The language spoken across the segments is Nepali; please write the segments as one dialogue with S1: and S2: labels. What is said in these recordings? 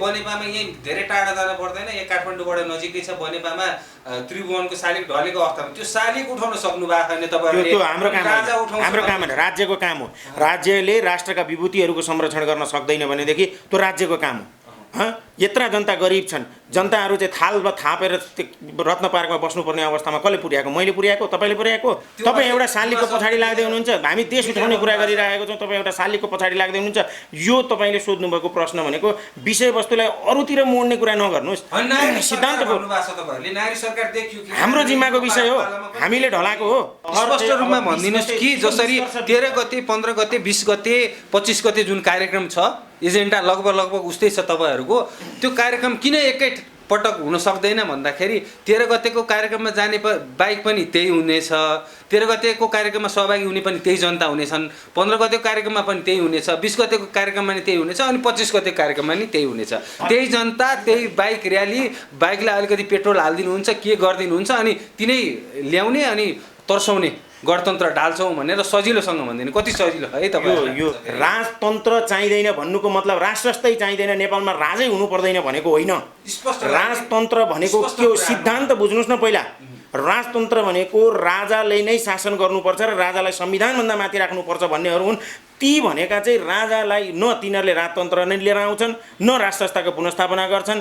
S1: बनेपामा यही धेरै टाढा जान पर्दैन, यहाँ काठमाडौँबाट नजिकै छ बनेपामा त्रिभुवनको शालिग ढलेको अवस्थामा त्यो शालिग उठाउन सक्नु भएको छैन तपाईहरुले।
S2: त्यो हाम्रो काम होइन, राज्यको काम हो। राज्यले राष्ट्रका विभूतिहरूको संरक्षण गर्न सक्दैन भनेदेखि त्यो राज्यको काम हो। यत्रा जनता गरिब छन्, जनताहरू चाहिँ थालमा थापेर रत्न पार्कमा बस्नुपर्ने अवस्थामा कसले पुर्याएको? मैले पुर्याएको? तपाईँले पुर्याएको? तपाईँ एउटा शालिगको पछाडि लाग्दै हुनुहुन्छ। हामी देश उठाउने कुरा गरिरहेको छौँ, तपाईँ एउटा शालिगको पछाडि लाग्दै हुनुहुन्छ। यो तपाईँले सोध्नुभएको प्रश्न भनेको विषयवस्तुलाई अरूतिर मोड्ने कुरा नगर्नुहोस्। सिद्धान्त हाम्रो जिम्माको विषय हो, हामीले ढलाएको हो।
S1: स्पष्ट रूपमा भनिदिनुहोस् कि जसरी 13 गते, 15 गते, 20 गते, 25 गते जुन कार्यक्रम छ, एजेन्डा लगभग उस्तै छ तपाईँहरूको, त्यो कार्यक्रम किन एकै पटक हुन सक्दैन भन्दाखेरि 13 गतेको कार्यक्रममा जाने बाइक पनि त्यही हुनेछ, 13 गतेको कार्यक्रममा सहभागी हुने पनि त्यही जनता हुनेछन्, 15 गतेको कार्यक्रममा पनि त्यही हुनेछ, 20 गतेको कार्यक्रममा पनि त्यही हुनेछ, अनि 25 गतेको कार्यक्रममा पनि त्यही हुनेछ। त्यही जनता, त्यही बाइक र्याली, बाइकलाई अलिकति पेट्रोल हालिदिनुहुन्छ, के गरिदिनुहुन्छ, अनि तिनै ल्याउने अनि तर्साउने गणतन्त्र ढाल्छौँ भनेर सजिलोसँग भनिदिनु। कति सजिलो है तपाईँ?
S2: यो राजतन्त्र चाहिँदैन भन्नुको मतलब राष्ट्रस्तै चाहिँदैन, नेपालमा राजै हुनु पर्दैन भनेको होइन। राजतन्त्र भनेको के हो सिद्धान्त बुझ्नुहोस् न। पहिला राजतन्त्र भनेको राजाले नै शासन गर्नुपर्छ र राजालाई संविधानभन्दा माथि राख्नुपर्छ भन्नेहरू हुन्। ती भनेका चाहिँ राजालाई न तिनीहरूले राजतन्त्र नै लिएर आउँछन्, न राष्ट्र संस्थाको पुनर्स्थापना गर्छन्।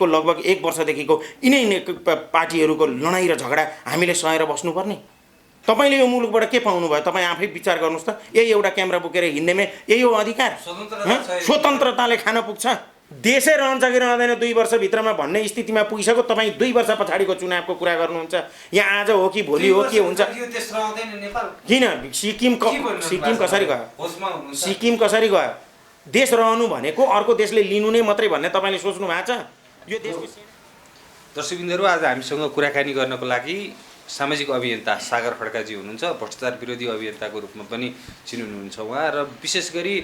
S2: लगभग एक वर्षदेखिको यिनै पार्टीहरूको लडाइँ र झगडा हामीले सहेर बस्नुपर्ने। तपाईले यो मुलुकबाट के पाउनु भयो? तपाईँ आफै विचार गर्नुहोस् त। यही एउटा क्यामेरा बोकेर हिँड्नेमा यही हो अधिकार? स्वतन्त्रताले खान पुग्छ? देशै रहन्छ कि रहँदैन 2 वर्षभित्रमा भन्ने स्थितिमा पुगिसक्यो। तपाईँ 2 वर्ष पछाडिको चुनावको कुरा गर्नुहुन्छ। यहाँ आज हो कि भोलि हो के हुन्छ? किन सिक्किम कसरी गयो? सिक्किम कसरी गयो? देश रहनु भनेको अर्को देशले लिनु नै मात्रै भन्ने तपाईँले सोच्नु भएको छ? यो देशको
S1: दर्शकबिन्दुहरू, आज हामीसँग कुराकानी गर्नको लागि सामाजिक अभियन्ता सागर खड्काजी हुनुहुन्छ। भ्रष्टाचार विरोधी अभियन्ताको रूपमा पनि चिन्नुहुन्छ उहाँ, र विशेष गरी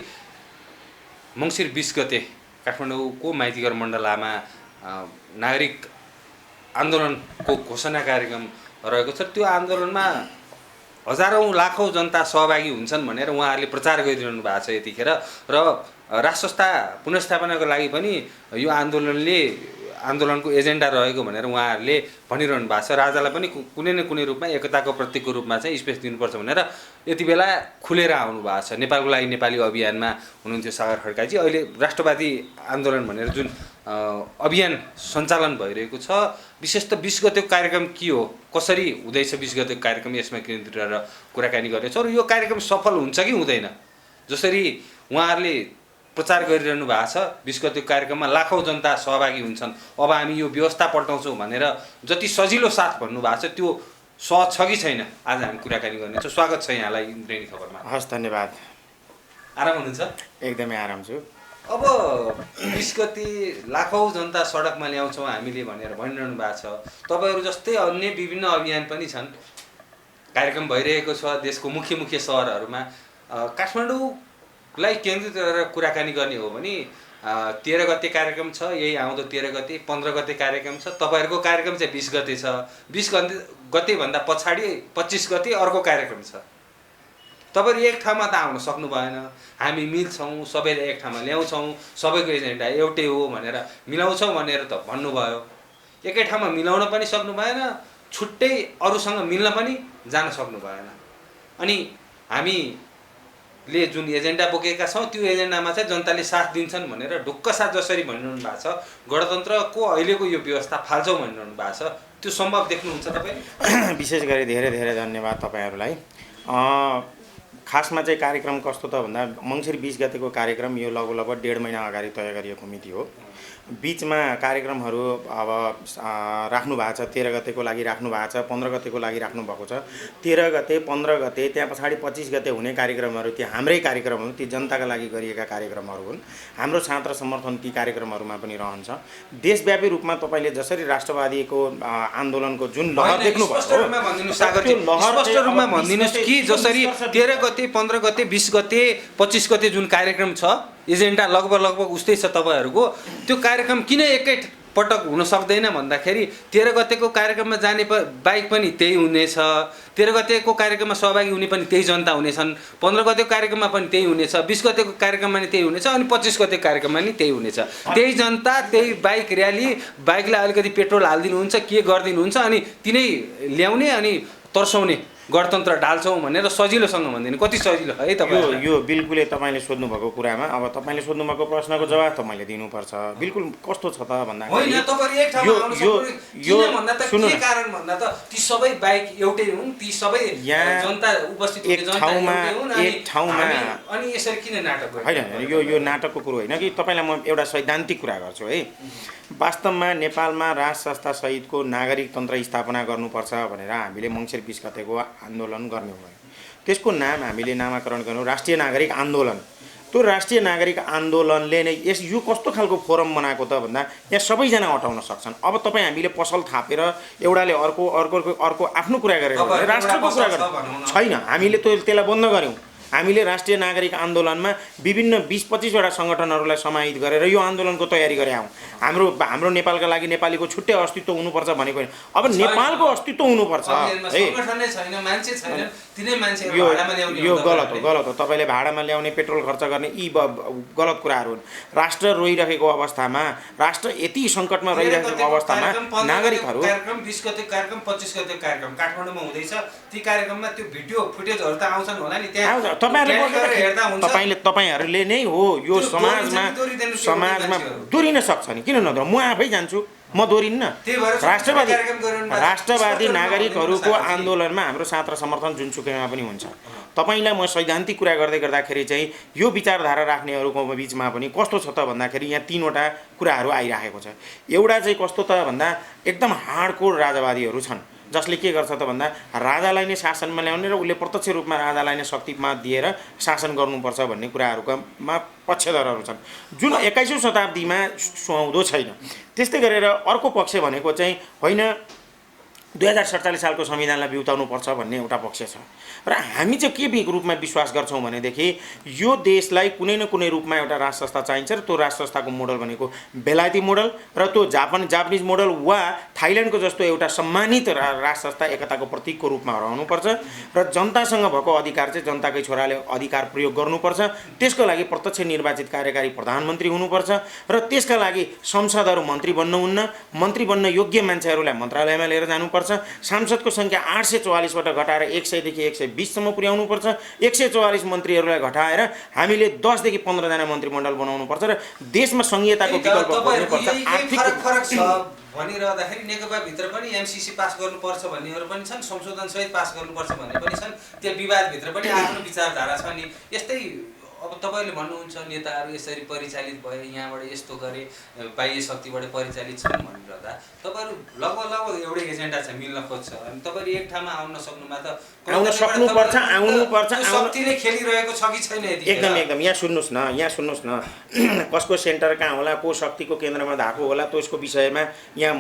S1: मङ्सिर 20 गते काठमाडौँको माइतीघर मण्डलामा नागरिक आन्दोलनको घोषणा कार्यक्रम रहेको छ। त्यो आन्दोलनमा हजारौँ लाखौँ जनता सहभागी हुन्छन् भनेर उहाँहरूले प्रचार गरिरहनु भएको छ यतिखेर। र राष्ट्र संस्था पुनर्स्थापनाको लागि पनि यो आन्दोलनको एजेन्डा रहेको भनेर उहाँहरूले भनिरहनु भएको छ। राजालाई पनि कुनै न कुनै रूपमा एकताको प्रतीकको रूपमा चाहिँ स्पेस दिनुपर्छ भनेर यति बेला खुलेर आउनु भएको छ। नेपालको लागि नेपाली अभियानमा हुनुहुन्थ्यो सागर खड्काजी। अहिले राष्ट्रवादी आन्दोलन भनेर जुन अभियान सञ्चालन भइरहेको छ, विशेष त 20 गतेको कार्यक्रम के हो, कसरी हुँदैछ 20 गतेको कार्यक्रम, यसमा केन्द्रित रहेर कुराकानी गर्नेछौँ। र यो कार्यक्रम सफल हुन्छ कि हुँदैन? जसरी उहाँहरूले प्रचार गरिरहनु भएको छ, 20 गतेको कार्यक्रममा लाखौँ जनता सहभागी हुन्छन्, अब हामी यो व्यवस्था पल्टाउँछौँ भनेर जति सजिलो साथ भन्नुभएको छ त्यो सहज छ कि छैन? आज हामी कुराकानी गर्नेछौँ। स्वागत छ यहाँलाई इन्द्रेणी खबरमा।
S2: हस्, धन्यवाद।
S1: आराम हुनुहुन्छ?
S2: एकदमै आराम छु।
S1: अब 20 गते लाखौँ जनता सडकमा ल्याउँछौँ हामीले भनेर भनिरहनु भएको छ। तपाईँहरू जस्तै अन्य विभिन्न अभियान पनि छन्, कार्यक्रम भइरहेको छ देशको मुख्य सहरहरूमा। काठमाडौँलाई केन्द्रित गरेर कुराकानी गर्ने हो भने 13 गते कार्यक्रम छ, यही आउँदो 13 गते, 15 गते कार्यक्रम छ। तपाईँहरूको कार्यक्रम चाहिँ 20 गते छ। 20 गतेभन्दा पछाडि 25 गते अर्को कार्यक्रम छ। तपाईँहरू एक ठाउँमा त आउन सक्नु भएन। हामी मिल्छौँ, सबैले एक ठाउँमा ल्याउँछौँ, सबैको एजेन्डा एउटै हो भनेर मिलाउँछौँ भनेर त भन्नुभयो। एकै ठाउँमा मिलाउन पनि सक्नु भएन, छुट्टै अरूसँग मिल्न पनि जान सक्नु भएन। अनि हामीले जुन एजेन्डा बोकेका छौँ त्यो एजेन्डामा चाहिँ जनताले साथ दिन्छन् भनेर ढुक्क साथ जसरी भनिरहनु भएको छ, गणतन्त्रको अहिलेको यो व्यवस्था फाल्छौँ भनिरहनु भएको छ, त्यो सम्भव देख्नुहुन्छ तपाईँ?
S2: विशेष गरी धेरै धेरै धन्यवाद तपाईँहरूलाई। खासमा चाहिँ कार्यक्रम कस्तो त भन्दा मङ्सिर 20 गतेको कार्यक्रम यो लगभग 1.5 महिना अगाडि तय गरिएको मिति हो। बीचमा कार्यक्रमहरू अब राख्नु भएको छ। 13 गतेको लागि राख्नु भएको छ, 15 गतेको लागि राख्नु भएको छ। 13 गते, 15 गते, त्यहाँ पछाडि 25 गते हुने कार्यक्रमहरू ती हाम्रै कार्यक्रमहरू, ती जनताका लागि गरिएका कार्यक्रमहरू हुन्। हाम्रो साथ र समर्थन ती कार्यक्रमहरूमा पनि रहन्छ। देशव्यापी रूपमा तपाईँले जसरी राष्ट्रवादीको आन्दोलनको जुन लहर देख्नुभयो,
S1: स्पष्ट रूपमा भनिदिनुहोस् कि जसरी 13 गते, 15 गते, 20 गते, 25 गते जुन कार्यक्रम छ, एजेन्डा लगभग उस्तै छ तपाईँहरूको, त्यो कार्यक्रम किन एकै पटक हुन सक्दैन भन्दाखेरि 13 गतेको कार्यक्रममा जाने बाहेक पनि त्यही हुनेछ, 13 गतेको कार्यक्रममा सहभागी हुने पनि त्यही जनता हुनेछन्, 15 गतेको कार्यक्रममा पनि त्यही हुनेछ, 20 गतेको कार्यक्रममा पनि त्यही हुनेछ, अनि 25 गतेको कार्यक्रममा पनि त्यही हुनेछ। त्यही जनता, त्यही बाइक र्याली, बाइकलाई अलिकति पेट्रोल हालिदिनुहुन्छ, के गरिदिनुहुन्छ, अनि तिनै ल्याउने अनि तर्साउने गणतन्त्र ढाल्छौँ भनेर सजिलोसँग भन्दैन। कति सजिलो है तपाईँ?
S2: यो बिल्कुलै तपाईँले सोध्नुभएको कुरामा अब तपाईँले सोध्नुभएको प्रश्नको जवाब त मैले दिनुपर्छ। बिल्कुल कस्तो छ त भन्दा
S1: होइन, तपाईहरु एक ठाउँमा आउन सक्नुहुन्छ। किन भन्दा त के कारण भन्दा त ती सबै बाइक एउटै हुन्, ती सबै जनता उपस्थित हुने जनता एउटै हुन्, अनि यसरी किन नाटक गर्नु?
S2: होइन, यो नाटकको कुरो होइन कि तपाईँलाई म एउटा सैद्धान्तिक कुरा गर्छु है। वास्तवमा नेपालमा राज संस्था सहितको नागरिक तन्त्र स्थापना गर्नुपर्छ भनेर हामीले मङ्सिर 20 गतेको आन्दोलन गर्ने भयो। त्यसको नाम हामीले नामाकरण गर्नु राष्ट्रिय नागरिक आन्दोलन। त्यो राष्ट्रिय नागरिक आन्दोलनले नै यो कस्तो खालको फोरम बनाएको त भन्दा यहाँ सबैजना अटाउन सक्छन्। अब तपाईँ हामीले पसल थापेर एउटाले अर्को आफ्नो कुरा गरेर राष्ट्रको कुरा गर्नु छैन। हामीले त्यसलाई बन्द गऱ्यौँ। हामीले राष्ट्रिय नागरिक आन्दोलनमा विभिन्न 20-25वटा सङ्गठनहरूलाई समाहित गरेर यो आन्दोलनको तयारी गरे हौँ। हाम्रो नेपालका लागि नेपालीको छुट्टै अस्तित्व हुनुपर्छ भनेको होइन, अब नेपालको अस्तित्व हुनुपर्छ है। यो गलत हो। तपाईँले भाडामा ल्याउने, पेट्रोल खर्च गर्ने यी गलत कुराहरू हुन्। राष्ट्र रोइरहेको अवस्थामा, राष्ट्र यति सङ्कटमा रहिरहेको अवस्थामा नागरिकहरू
S1: 20 गते कार्यक्रम, 25 गते कार्यक्रम काठमाडौँमा हुँदैछ। ती कार्यक्रममा त्यो भिडियो फुटेजहरू त आउँछन् होला नि त्यहाँ।
S2: तपाईँहरूले नै हो यो समाजमा दोहोरिन सक्छ नि, किन नदोहोर्याउँ? म आफै जान्छु, म दोहोरिन्न। राष्ट्रवादी नागरिकहरूको आन्दोलनमा हाम्रो साथ र समर्थन जुनसुकैमा पनि हुन्छ। तपाईँलाई म सैद्धान्तिक कुरा गर्दाखेरि चाहिँ यो विचारधारा राख्नेहरूको बिचमा पनि कस्तो छ त भन्दाखेरि यहाँ 3वटा कुराहरू आइराखेको छ। एउटा चाहिँ कस्तो त भन्दा एकदम हार्डकोर राजावादीहरू छन्, जसले के गर्छ त भन्दा राजालाई नै शासनमा ल्याउने र उसले प्रत्यक्ष रूपमा राजालाई नै शक्तिमा दिएर शासन गर्नुपर्छ भन्ने कुराहरूमा पक्षधरहरू छन्, जुन 21औं शताब्दीमा सुहाउँदो छैन। त्यस्तै गरेर अर्को पक्ष भनेको चाहिँ होइन 2047 सालको संविधानलाई बिउताउनुपर्छ भन्ने एउटा पक्ष छ। र हामी चाहिँ के रूपमा विश्वास गर्छौँ भनेदेखि यो देशलाई कुनै न कुनै रूपमा एउटा राज संस्था चाहिन्छ र त्यो राज संस्थाको मोडल भनेको बेलायती मोडल र त्यो जापानिज मोडल वा थाइल्यान्डको जस्तो एउटा सम्मानित राज संस्था एकताको प्रतीकको रूपमा रहनुपर्छ र जनतासँग भएको अधिकार चाहिँ जनताकै छोराले अधिकार प्रयोग गर्नुपर्छ। त्यसको लागि प्रत्यक्ष निर्वाचित कार्यकारी प्रधानमन्त्री हुनुपर्छ र त्यसका लागि संसदहरू मन्त्री बन्नुहुन्न, मन्त्री बन्न योग्य मान्छेहरूलाई मन्त्रालयमा लिएर जानुपर्छ। सांसदको सङ्ख्या 844बाट घटाएर 100 देखि 120सम्म पुर्याउनुपर्छ। 144 मन्त्रीहरूलाई घटाएर हामीले 10 देखि 15 जना मन्त्रीमण्डल बनाउनुपर्छ र देशमा संघीयताको विकल्प खोज्नुपर्छ। आर्थिक
S1: फरक छ भनिरहँदाखेरि नेकपा भित्र पनि एमसीसी पास गर्नुपर्छ भन्नेहरू पनि छन्, संशोधन सहित पास गर्नुपर्छ भन्ने पनि छन्। त्यो विवादभित्र पनि आफ्नो विचारधारा छ नि। यस्तै अब तपाईँले भन्नुहुन्छ नेताहरू यसरी परिचालित भए, यहाँबाट यस्तो गरे, बाह्य शक्तिबाट परिचालित छन् भनिरहँदा तपाईँहरू लगभग एउटै एजेन्डा छ, मिल्न खोज्छ। अनि तपाईँहरू एक ठाउँमा आउन सक्नुमा त
S2: आउनुपर्छ।
S1: शक्तिले खेलिरहेको छ कि छैन?
S2: एकदम यहाँ सुन्नुहोस् न कसको सेन्टर कहाँ होला, को शक्तिको केन्द्रमा धाएको होला, त्यसको विषयमा यहाँ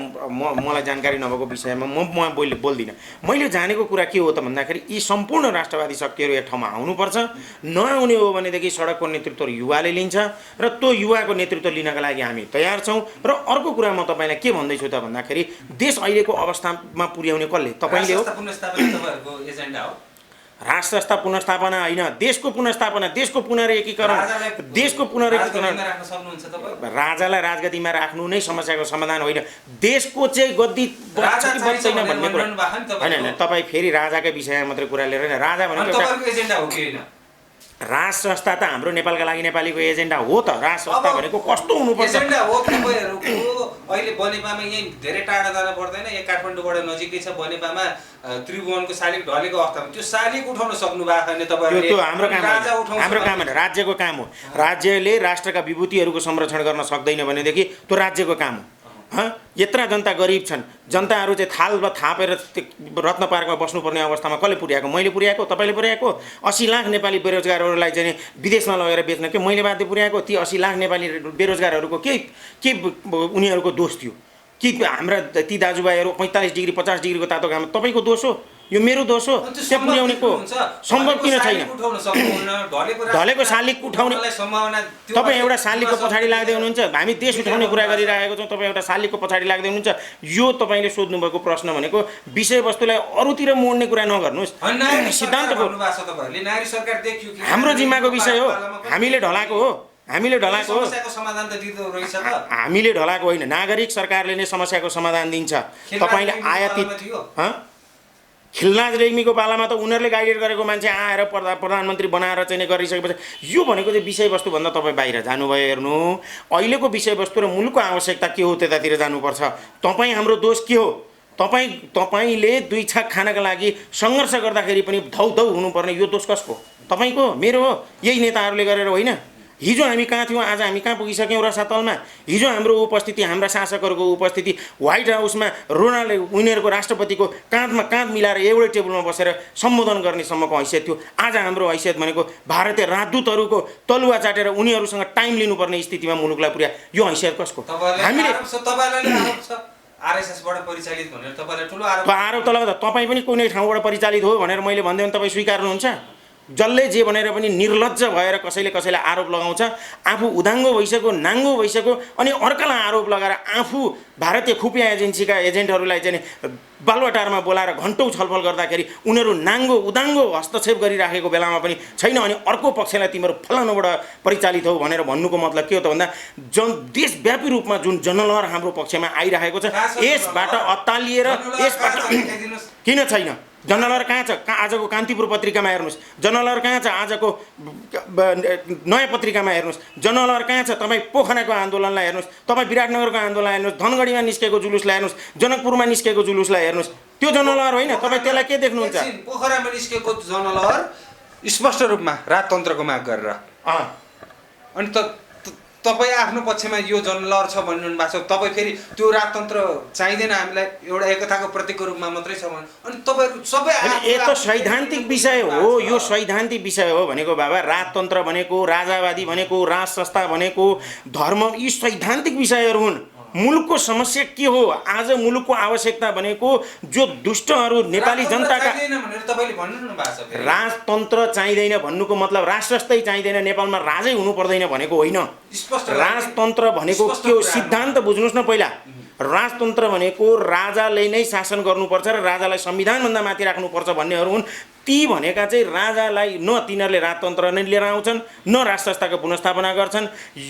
S2: मलाई जानकारी नभएको विषयमा म बोल्दिनँ। मैले जानेको कुरा के हो त भन्दाखेरि यी सम्पूर्ण राष्ट्रवादी शक्तिहरू एक ठाउँमा आउनुपर्छ। नआउने हो भनेदेखि सडकको नेतृत्व युवाले लिन्छ र त्यो युवाको नेतृत्व लिनका लागि हामी तयार छौँ। र अर्को कुरा म तपाईँलाई के भन्दैछु त भन्दाखेरि देश अहिलेको अवस्थामा पुर्याउने कसले? तपाईँले हो। राष्ट्र संस्था पुनर्स्थापना होइन, देशको पुनर्स्थापना, देशको पुनर्एकीकरण, राजालाई राजगद्दीमा राख्नु नै समस्याको समाधान होइन। देशको चाहिँ गद्दी बच्दैन भन्ने कुरा होइन। तपाईँ फेरि राजाकै विषयमा मात्रै कुरा लिएर राजा भनेको राज संस्था त हाम्रो नेपालका लागि नेपालीको एजेन्डा हो त। राज संस्था भनेको कस्तो हुनुपर्छ?
S1: एजेन्डा हो तपाईँहरूको। अहिले बनेपामा यही धेरै टाढा जान पर्दैन, यहाँ काठमाडौँबाट नजिकै छ बनेपामा। त्रिभुवनको शालिग ढलेको अवस्थामा त्यो शालिग उठाउन सक्नु भएको छैन तपाईँहरूले।
S2: त्यो हाम्रो काम होइन, राज्यको काम हो। राज्यले राष्ट्रका विभूतिहरूको संरक्षण गर्न सक्दैन भनेदेखि त्यो राज्यको काम हो। यत्रा जनता गरिब छन्, जनताहरू चाहिँ थालमा थापेर रत्न पार्कमा बस्नुपर्ने अवस्थामा कसले पुर्याएको? मैले पुर्याएको, तपाईँले पुर्याएको। 80 लाख नेपाली बेरोजगारहरूलाई चाहिँ विदेशमा लगेर बेच्न के मैले बाध्य पुर्याएको? ती 80 लाख नेपाली बेरोजगारहरूको के उनीहरूको दोष थियो कि हाम्रा ती दाजुभाइहरू 45 डिग्री 50 डिग्रीको तातो घाम तपाईँको दोष हो? यो मेरो दोष हो त्यहाँ पुर्याउने को सम्भव किन छैन ढलेको शालिग उठाउने तपाईँ एउटा शालिगको पछाडि लाग्दै हुनुहुन्छ हामी देश उठाउने कुरा गरिरहेको छौँ तपाईँ एउटा शालिगको पछाडि लाग्दै हुनुहुन्छ यो तपाईँले सोध्नुभएको प्रश्न भनेको विषयवस्तुलाई अरूतिर मोड्ने कुरा नगर्नुहोस् सिद्धान्तको हाम्रो जिम्माको विषय हो हामीले ढलाएको हो हामीले ढलाएको हो हामीले ढलाएको होइन नागरिक सरकारले नै समस्याको समाधान दिन्छ तपाईँले आयातित खिलराज रेग्मीको पालामा त उनीहरूले गाइडेड गरेको मान्छे आएर प्रधानमन्त्री बनाएर चाहिँ गरिसकेपछि यो भनेको चाहिँ विषयवस्तुभन्दा तपाईँ बाहिर जानुभयो हेर्नु अहिलेको विषयवस्तु र मुलुकको आवश्यकता के हो त्यतातिर जानुपर्छ तपाईँ हाम्रो दोष के हो तपाईँले दुई छाक खानका लागि सङ्घर्ष गर्दाखेरि पनि धौ हुनुपर्ने यो दोष कसको तपाईँको मेरो हो यही नेताहरूले गरेर होइन हिजो हामी कहाँ थियौँ आज हामी कहाँ पुगिसक्यौँ रसातलमा हिजो हाम्रो उपस्थिति हाम्रा शासकहरूको उपस्थिति व्हाइट हाउसमा रोनाल्ड उनीहरूको राष्ट्रपतिको काँधमा काँध मिलाएर एउटै टेबलमा बसेर सम्बोधन गर्नेसम्मको हैसियत थियो आज हाम्रो हैसियत भनेको भारतीय राजदूतहरूको तलुवा चाटेर उनीहरूसँग टाइम लिनुपर्ने स्थितिमा मुलुकलाई पुर्या यो हैसियत कसको हामीले
S1: आरएसएसबाट परिचालित भनेर तपाईलाई ठुलो
S2: आरोप त लगाउँदा तपाईँ पनि कुनै ठाउँबाट परिचालित हो भनेर मैले भन्दै भने तपाईँ स्वीकार्नुहुन्छ जसले जे भनेर पनि निर्लज्ज भएर कसैले कसैलाई आरोप लगाउँछ आफू उदाङ्गो भइसक्यो नाङ्गो भइसक्यो अनि अर्कालाई आरोप लगाएर आफू भारतीय खुफिया एजेन्सीका एजेन्टहरूलाई चाहिँ बालुवाटारमा बोलाएर घन्टौँ छलफल गर्दाखेरि उनीहरू नाङ्गो उदाङ्गो हस्तक्षेप गरिराखेको बेलामा पनि छैन अनि अर्को पक्षलाई तिमीहरू फलानुबाट परिचालित हो भनेर भन्नुको मतलब के हो त भन्दा देशव्यापी रूपमा जुन जनलहर हाम्रो पक्षमा आइरहेको छ यसबाट अत्तालिएर यसबाट किन छैन जनलहर कहाँ छ आजको कान्तिपुर पत्रिकामा हेर्नुहोस् जनलहर कहाँ छ आजको नयाँ पत्रिकामा हेर्नुहोस् जनलहर कहाँ छ तपाईँ पोखराको आन्दोलनलाई हेर्नुहोस् तपाईँ विराटनगरको आन्दोलन हेर्नुहोस् धनगढीमा निस्केको जुलुसलाई हेर्नुहोस् जनकपुरमा निस्केको जुलुसलाई हेर्नुहोस् त्यो जनलहर होइन तपाईँ त्यसलाई के देख्नुहुन्छ
S1: पोखरामा निस्केको जनलहर स्पष्ट रूपमा राजतन्त्रको माग गरेर अनि तपाईँ आफ्नो पक्षमा यो जनलहर छ भन्नु भएको छ तपाईँ फेरि त्यो राजतन्त्र चाहिँदैन हामीलाई एउटा एकताको प्रतीकको रूपमा मात्रै छ भने अनि तपाईँहरू सबै
S2: यो त सैद्धान्तिक विषय हो यो सैद्धान्तिक विषय हो भनेको बाबा राजतन्त्र भनेको राजावादी भनेको राज संस्था भनेको धर्म यी सैद्धान्तिक विषयहरू हुन् मुलुकको समस्या के हो आज मुलुकको आवश्यकता भनेको जो दुष्टहरू नेपाली जनताका राजतन्त्र चाहिँदैन भन्नुको मतलब राष्ट्रस्तै चाहिँदैन नेपालमा राजै हुनु पर्दैन भनेको होइन राजतन्त्र भनेको के हो सिद्धान्त बुझ्नुहोस् न पहिला राजतन्त्र भनेको राजाले नै शासन गर्नुपर्छ र राजालाई संविधानभन्दा माथि राख्नुपर्छ भन्नेहरू हुन् ती भनेका चाहिँ राजालाई न तिनीहरूले राजतन्त्र नै लिएर आउँछन् न राष्ट्र संस्थाको पुनर्स्थापना गर्छन्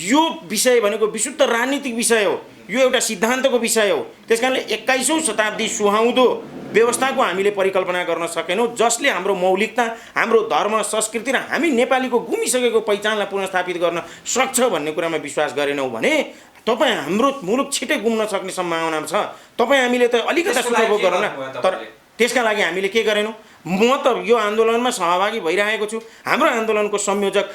S2: यो विषय भनेको विशुद्ध राजनीतिक विषय हो यो एउटा सिद्धान्तको विषय हो त्यसकारणले 21औं शताब्दी सुहाउँदो व्यवस्थाको हामीले परिकल्पना गर्न सकेनौँ जसले हाम्रो मौलिकता हाम्रो धर्म संस्कृति र हामी नेपालीको गुमिसकेको पहिचानलाई पुनर्स्थापित गर्न सक्छ भन्ने कुरामा विश्वास गरेनौँ भने तपाईँ हाम्रो मुलुक छिटै गुम्न सक्ने सम्भावना छ तपाईँ हामीले त अलिकति सुझाव गरौँ न तर त्यसका लागि हामीले के गरेनौँ म त यो आन्दोलनमा सहभागी भइरहेको छु हाम्रो आन्दोलनको संयोजक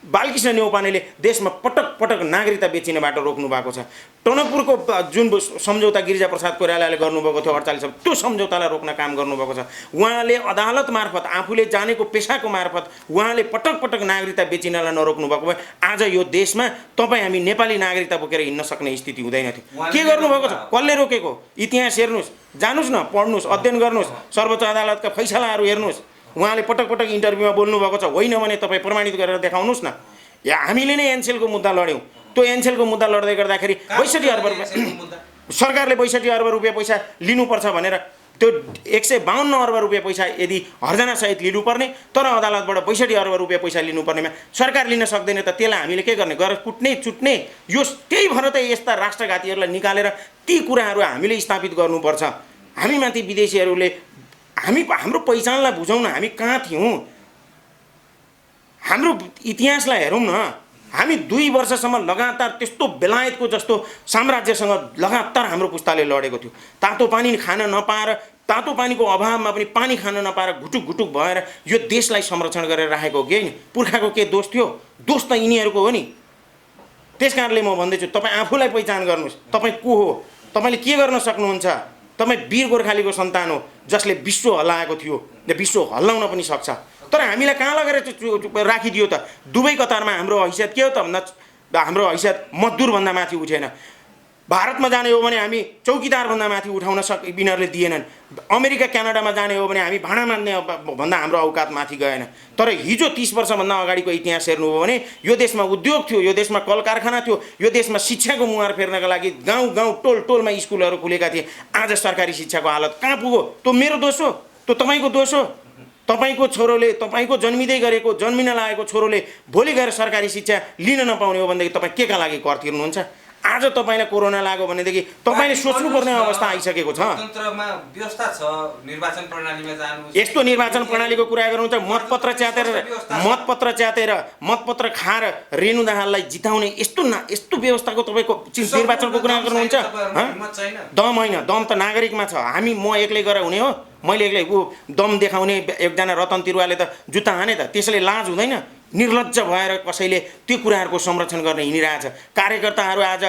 S2: बालकृष्ण नेउपानेले देशमा पटक पटक नागरिकता बेचिनबाट रोक्नु भएको छ टनकपुरको जुन सम्झौता गिरिजाप्रसाद कोइरालाले गर्नुभएको थियो 48 त्यो सम्झौतालाई रोक्न काम गर्नुभएको छ उहाँले अदालत मार्फत आफूले जानेको पेशाको मार्फत उहाँले पटक पटक नागरिकता बेचिनलाई नरोक्नु भएको भए आज यो देशमा तपाईँ हामी नेपाली नागरिकता बोकेर हिँड्न सक्ने स्थिति हुँदैन थियो के गर्नुभएको छ कसले रोकेको इतिहास हेर्नुहोस् जानुस् न पढ्नुहोस् अध्ययन गर्नुहोस् सर्वोच्च अदालतका फैसलाहरू हेर्नुहोस् उहाँले पटक पटक इन्टरभ्यूमा बोल्नुभएको छ होइन भने तपाईँ प्रमाणित गरेर देखाउनुहोस् न या हामीले नै एनसेलको मुद्दा लड्यौँ त्यो एनसेलको मुद्दा लड्दै गर्दाखेरि 62 अर्ब सरकारले 62 अर्ब रुपियाँ पैसा लिनुपर्छ भनेर त्यो 152 अर्ब रुपियाँ पैसा यदि हर्जना सहित लिनुपर्ने तर अदालतबाट 62 अर्ब रुपियाँ पैसा लिनुपर्नेमा सरकार लिन सक्दैन त त्यसलाई हामीले के गर्ने गरेर कुट्ने चुट्ने यो त्यही भएर त यस्ता राष्ट्रघातीहरूलाई निकालेर ती कुराहरू हामीले स्थापित गर्नुपर्छ हामीमाथि विदेशीहरूले हाम्रो पहिचानलाई बुझौँ न हामी कहाँ थियौँ हाम्रो इतिहासलाई हेरौँ न हामी 2 वर्षसम्म लगातार त्यस्तो बेलायतको जस्तो साम्राज्यसँग लगातार हाम्रो पुस्ताले लडेको थियो तातो पानी खान नपाएर तातो पानीको अभावमा पनि पानी खान नपाएर घुटुक घुटुक भएर यो देशलाई संरक्षण गरेर राखेको के पुर्खाको के दोष थियो दोष त यिनीहरूको हो नि त्यसकारणले म भन्दैछु तपाईँ आफूलाई पहिचान गर्नुहोस् तपाईँ को हो तपाईँले के गर्न सक्नुहुन्छ तपाईँ वीर गोर्खालीको सन्तान हो जसले विश्व हल्लाएको थियो र विश्व हल्लाउन पनि सक्छ तर हामीलाई कहाँ लगेर राखिदियो त दुवै कतारमा हाम्रो हैसियत के हो त भन्दा हाम्रो हैसियत मजदुरभन्दा माथि उठेन भारतमा जाने हो भने हामी चौकीदारभन्दा माथि उठाउन यिनीहरूले दिएनन्। अमेरिका क्यानाडामा जाने हो भने हामी भाँडा मान्ने भन्दा हाम्रो औकात माथि गएन। तर हिजो 30 वर्षभन्दा अगाडिको इतिहास हेर्नुभयो भने यो देशमा उद्योग थियो, यो देशमा कल कारखाना थियो, यो देशमा शिक्षाको मुहार फेर्नका लागि गाउँ गाउँ टोल टोलमा स्कुलहरू खुलेका थिए। आज सरकारी शिक्षाको हालत कहाँ पुग्यो? त्यो मेरो दोष हो? त्यो तपाईँको दोष हो? तपाईँको छोरोले, तपाईँको जन्मिँदै गरेको, जन्मिन लागेको छोरोले भोलि गएर सरकारी शिक्षा लिन नपाउने हो भनेदेखि तपाईँ के का लागि कर तिर्नुहुन्छ? आज तपाईँलाई कोरोना लाग्यो भनेदेखि तपाईँले सोच्नुपर्ने अवस्था आइसकेको छ।
S1: तन्त्रमा व्यवस्था छ, निर्वाचन प्रणालीमा जानु।
S2: यस्तो निर्वाचन प्रणालीको कुरा गर्नुहुन्छ, मतपत्र च्यातेर मतपत्र खाएर रेणु दाहाललाई जिताउने यस्तो व्यवस्थाको तपाईँको निर्वाचनको कुरा गर्नुहुन्छ? दम होइन, दम त नागरिकमा छ। म एक्लै गएर हुने हो? मैले एक्लै दम देखाउने एकजना रतन तिरुवाले त जुत्ता हाने त, त्यसैले लाज हुँदैन? निर्लज्ज भएर कसैले त्यो कुराहरूको संरक्षण गर्न हिँडिरहेछ। कार्यकर्ताहरू आज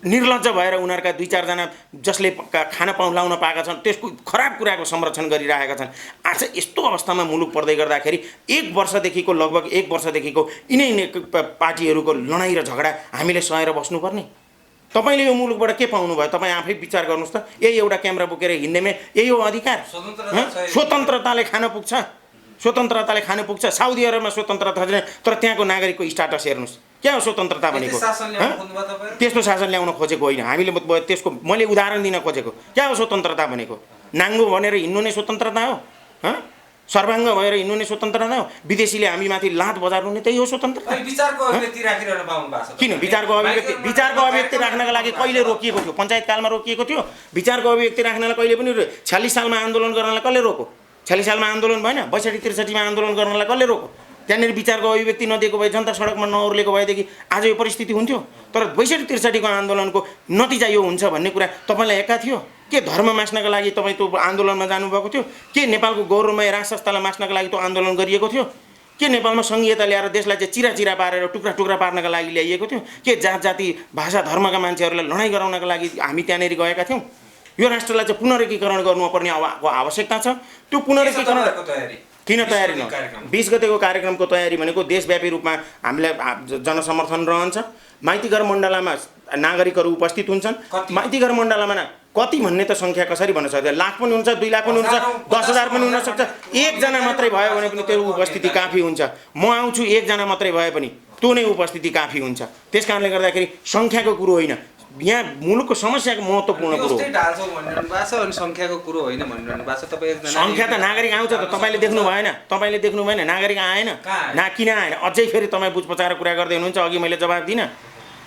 S2: निर्लज्ज भएर उनीहरूका 2-4 जना जसले खाना लाउन पाएका छन् त्यसको खराब कुराको संरक्षण गरिरहेका छन्। आज यस्तो अवस्थामा मुलुक पर्दै गर्दाखेरि 1 वर्षदेखिको लगभग 1 वर्षदेखिको यिनै पार्टीहरूको लडाइँ र झगडा हामीले सहेर बस्नुपर्ने? तपाईँले यो मुलुकबाट के पाउनु भयो? तपाईँ आफै विचार गर्नुहोस् त। यही एउटा क्यामेरा बोकेर हिँड्नेमा यही हो अधिकार? स्वतन्त्रताले खान पुग्छ? स्वतन्त्रताले खान पुग्छ? साउदी अरबमा स्वतन्त्रता छैन, तर त्यहाँको नागरिकको स्टाटस हेर्नुहोस्। क्या हो स्वतन्त्रता भनेको? त्यस्तो शासन ल्याउन खोजेको होइन हामीले, त्यसको मैले उदाहरण दिन खोजेको। क्या हो स्वतन्त्रता भनेको? नाङ्गो भनेर हिँड्नु नै स्वतन्त्रता हो? सर्वाङ्ग भएर हिँड्नु नै स्वतन्त्रता हो? विदेशीले हामी माथि लात बजार्नु नै त्यही हो स्वतन्त्रता? किन विचारको अभिव्यक्ति राख्नका लागि कहिले रोकिएको थियो? पञ्चायतकालमा रोकिएको थियो। विचारको अभिव्यक्ति राख्नलाई कहिले पनि 46 सालमा आन्दोलन गर्नलाई कसले रोक्यो? 46 सालमा आन्दोलन भएन? 62-63 आन्दोलन गर्नलाई कसले रोक्यो? त्यहाँनिर विचारको अभिव्यक्ति नदिएको भए, जनता सडकमा नओर्लेको भएदेखि आज यो परिस्थिति हुन्थ्यो? तर 62-63 आन्दोलनको नतिजा यो हुन्छ भन्ने कुरा तपाईँलाई एका थियो? के धर्म मास्नका लागि तपाईँ त्यो आन्दोलनमा जानुभएको थियो? के नेपालको गौरवमय राज संस्थालाई मास्नका लागि त्यो आन्दोलन गरिएको थियो? के नेपालमा सङ्घीयता ल्याएर देशलाई चाहिँ चिरा पारेर टुक्रा टुक्रा पार्नका लागि ल्याइएको थियो? के जात जाति भाषा धर्मका मान्छेहरूलाई लडाइँ गराउनका लागि हामी त्यहाँनिर गएका थियौँ? यो राष्ट्रलाई चाहिँ पुनरेकीकरण गर्नुपर्ने आवश्यकता छ। त्यो पुनरेकीकरण किन तयारी न? 20 गतेको कार्यक्रमको तयारी भनेको देशव्यापी रूपमा हामीलाई जनसमर्थन रहन्छ। माइतीघर मण्डलामा नागरिकहरू उपस्थित हुन्छन्। माइतीघर मण्डलामा कति भन्ने त सङ्ख्या कसरी भन्न सक्छ? लाख पनि हुन्छ, 2 लाख पनि हुन्छ, 10,000 पनि हुनसक्छ। 1 जना मात्रै भयो भने पनि त्यो उपस्थिति काफी हुन्छ। म आउँछु 1 जना मात्रै भए पनि त्यो नै उपस्थिति काफी हुन्छ। त्यस कारणले गर्दाखेरि सङ्ख्याको कुरो होइन, यहाँ मुलुकको समस्याको महत्त्वपूर्ण कुरो हो।
S1: सङ्ख्याको कुरो होइन भनिरहनु भएको छ तपाईँ।
S2: सङ्ख्या त नागरिक आउँछ त, तपाईँले देख्नु भएन? नागरिक आएन? किन आएन? अझै फेरि तपाईँ बुझपचाएर कुरा गर्दै हुनुहुन्छ। अघि मैले जवाब दिइनँ।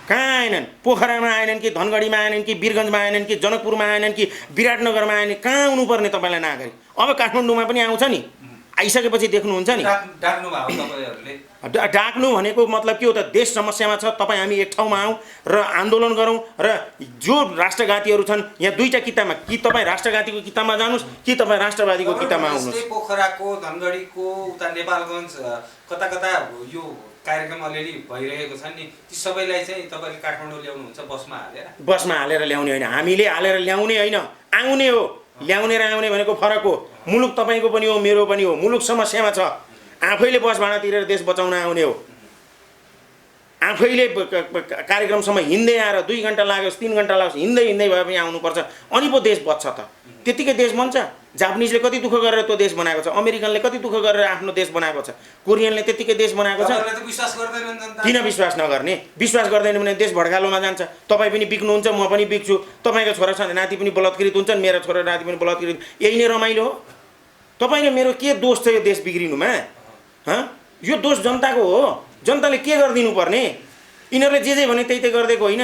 S2: कहाँ आएनन्? पोखरामा आएनन् कि धनगढीमा आएनन् कि वीरगन्जमा आएनन् कि जनकपुरमा आएनन् कि विराटनगरमा आएनन्? कहाँ आउनुपर्ने तपाईँलाई नागरिक? अब काठमाडौँमा पनि आउँछ नि, आइसकेपछि देख्नुहुन्छ नि। डाक्नु भनेको मतलब के हो त? देश समस्यामा छ, तपाईँ हामी एक ठाउँमा आउँ र आन्दोलन गरौँ र जो राष्ट्रघातीहरू छन् यहाँ 2टा कितामा, कि तपाईँ राष्ट्रघातीको किताबमा जानुहोस् कि तपाईँ राष्ट्रवादीको किताबमा आउनुहोस्।
S1: पोखराको, धनगढीको, उता नेपालगञ्ज कता कता यो कार्यक्रम अलिअलि भइरहेको छ नि, ती सबैलाई चाहिँ तपाईँले काठमाडौँ ल्याउनुहुन्छ बसमा हालेर
S2: ल्याउने होइन। हामीले हालेर ल्याउने होइन, आउने हो। ल्याउने र आउने भनेको फरक हो। मुलुक तपाईँको पनि हो, मेरो पनि हो। मुलुक समस्यामा छ, आफैले बस भाडा तिरेर देश बचाउन आउने हो। आफैले कार्यक्रमसम्म हिँड्दै आएर 2 घन्टा लाग्योस्, 3 घन्टा लाग्योस्, हिँड्दै भए पनि आउनुपर्छ, अनि पो देश बच्छ त। त्यतिकै देश बन्छ। जापानिजले कति दुःख गरेर त्यो देश बनाएको छ, अमेरिकनले कति दुःख गरेर आफ्नो देश बनाएको छ, कोरियनले त्यतिकै देश बनाएको छ। किन विश्वास नगर्ने? विश्वास गर्दैन भने देश भड्कालोमा जान्छ। तपाईँ पनि बिक्नुहुन्छ, म पनि बिक्छु, तपाईँको छोरा नाति पनि बलात्कृत हुन्छन्, मेरो छोरा नाति पनि बलात्कृत। यही नै रमाइलो हो? तपाईँ र मेरो के दोष छ यो देश बिग्रिनुमा? यो दोष जनताको हो। जनताले के गरिदिनु पर्ने? यिनीहरूले जे भने त्यही गरिदिएको होइन।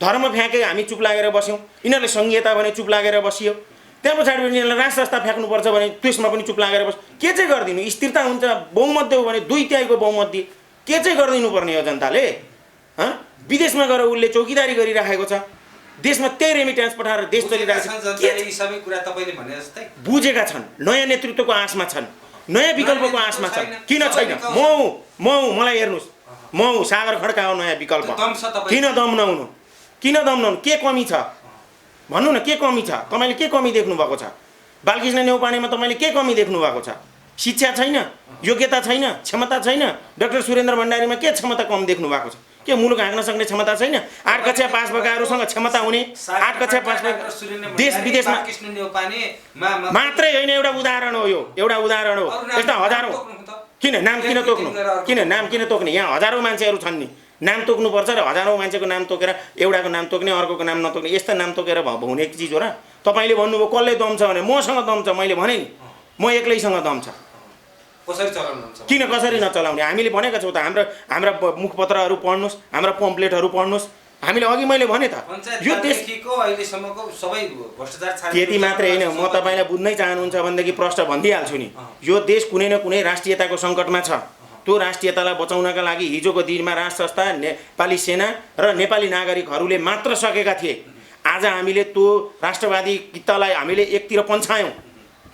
S2: धर्म फ्याँके हामी चुप लागेर बस्यौँ, यिनीहरूले सङ्घीयता भने चुप लागेर बसियो। त्यहाँ पछाडि पनि यिनीहरूलाई राज संस्था फ्याँक्नुपर्छ भने त्यसमा पनि चुप लागेर बस। के चाहिँ गरिदिनु? स्थिरता हुन्छ, बहुमत देऊ भने 2/3 बहुमत दिए। के चाहिँ गरिदिनु पर्ने हो जनताले? विदेशमा गएर उसले चौकीदारी गरिराखेको छ, देशमा त्यही रेमिट्यान्स पठाएर देश चलिरहेको छ। बुझेका छन्, नयाँ नेतृत्वको आशमा छन्, नयाँ विकल्पको आशमा छन्। किन छैन? मलाई हेर्नुहोस्, म सागर खड्का हो नयाँ विकल्प। किन दम नहुनु? के कमी छ भन्नु न? के कमी छ? तपाईँले के कमी देख्नु भएको छ? बालकृष्ण नेउपानेमा तपाईँले के कमी देख्नु भएको छ? शिक्षा छैन, योग्यता छैन, क्षमता छैन। डाक्टर सुरेन्द्र भण्डारीमा के क्षमता कम देख्नु भएको छ? के मुलुक हाँक्न सक्ने क्षमता छैन? 8 कक्षा पास भएकाहरूसँग क्षमता हुने, 8 कक्षा पास भएका देश विदेशमा मात्रै होइन, एउटा उदाहरण हो यो, एउटा उदाहरण हो। यस्ता हजारौँ, किन नाम किन तोक्नु, किन नाम किन तोक्ने? यहाँ हजारौँ मान्छेहरू छन् नि, नाम तोक्नुपर्छ र हजारौँ मान्छेको नाम तोकेर एउटाको नाम तोक्ने, अर्कोको नाम नतोक्ने, यस्ता नाम तोकेर हुने चिज हो र? तपाईँले भन्नुभयो कसले दम छ भने मसँग दम छ, मैले भने नि म एक्लैसँग दम छ।
S1: कसरी चलाउनुहुन्छ?
S2: किन कसरी नचलाउने? हामीले भनेका छौँ त, हाम्रा मुखपत्रहरू पढ्नुहोस्, हाम्रा पम्पलेटहरू पढ्नुहोस्। हामीले अघि मैले भने त यो
S1: देशको अहिलेसम्मको सबै भ्रष्टाचार
S2: त्यति मात्रै होइन, म तपाईँलाई बुझ्नै चाहनुहुन्छ भनेदेखि प्रश्न भनिदिइहाल्छु नि। यो देश कुनै न कुनै राष्ट्रियताको सङ्कटमा छ। त्यो राष्ट्रियतालाई बचाउनका लागि हिजोको दिनमा राज संस्था, नेपाली सेना र नेपाली नागरिकहरूले मात्र सकेका थिए। आज हामीले त्यो राष्ट्रवादी कित्तालाई हामीले एकतिर पन्छायौँ,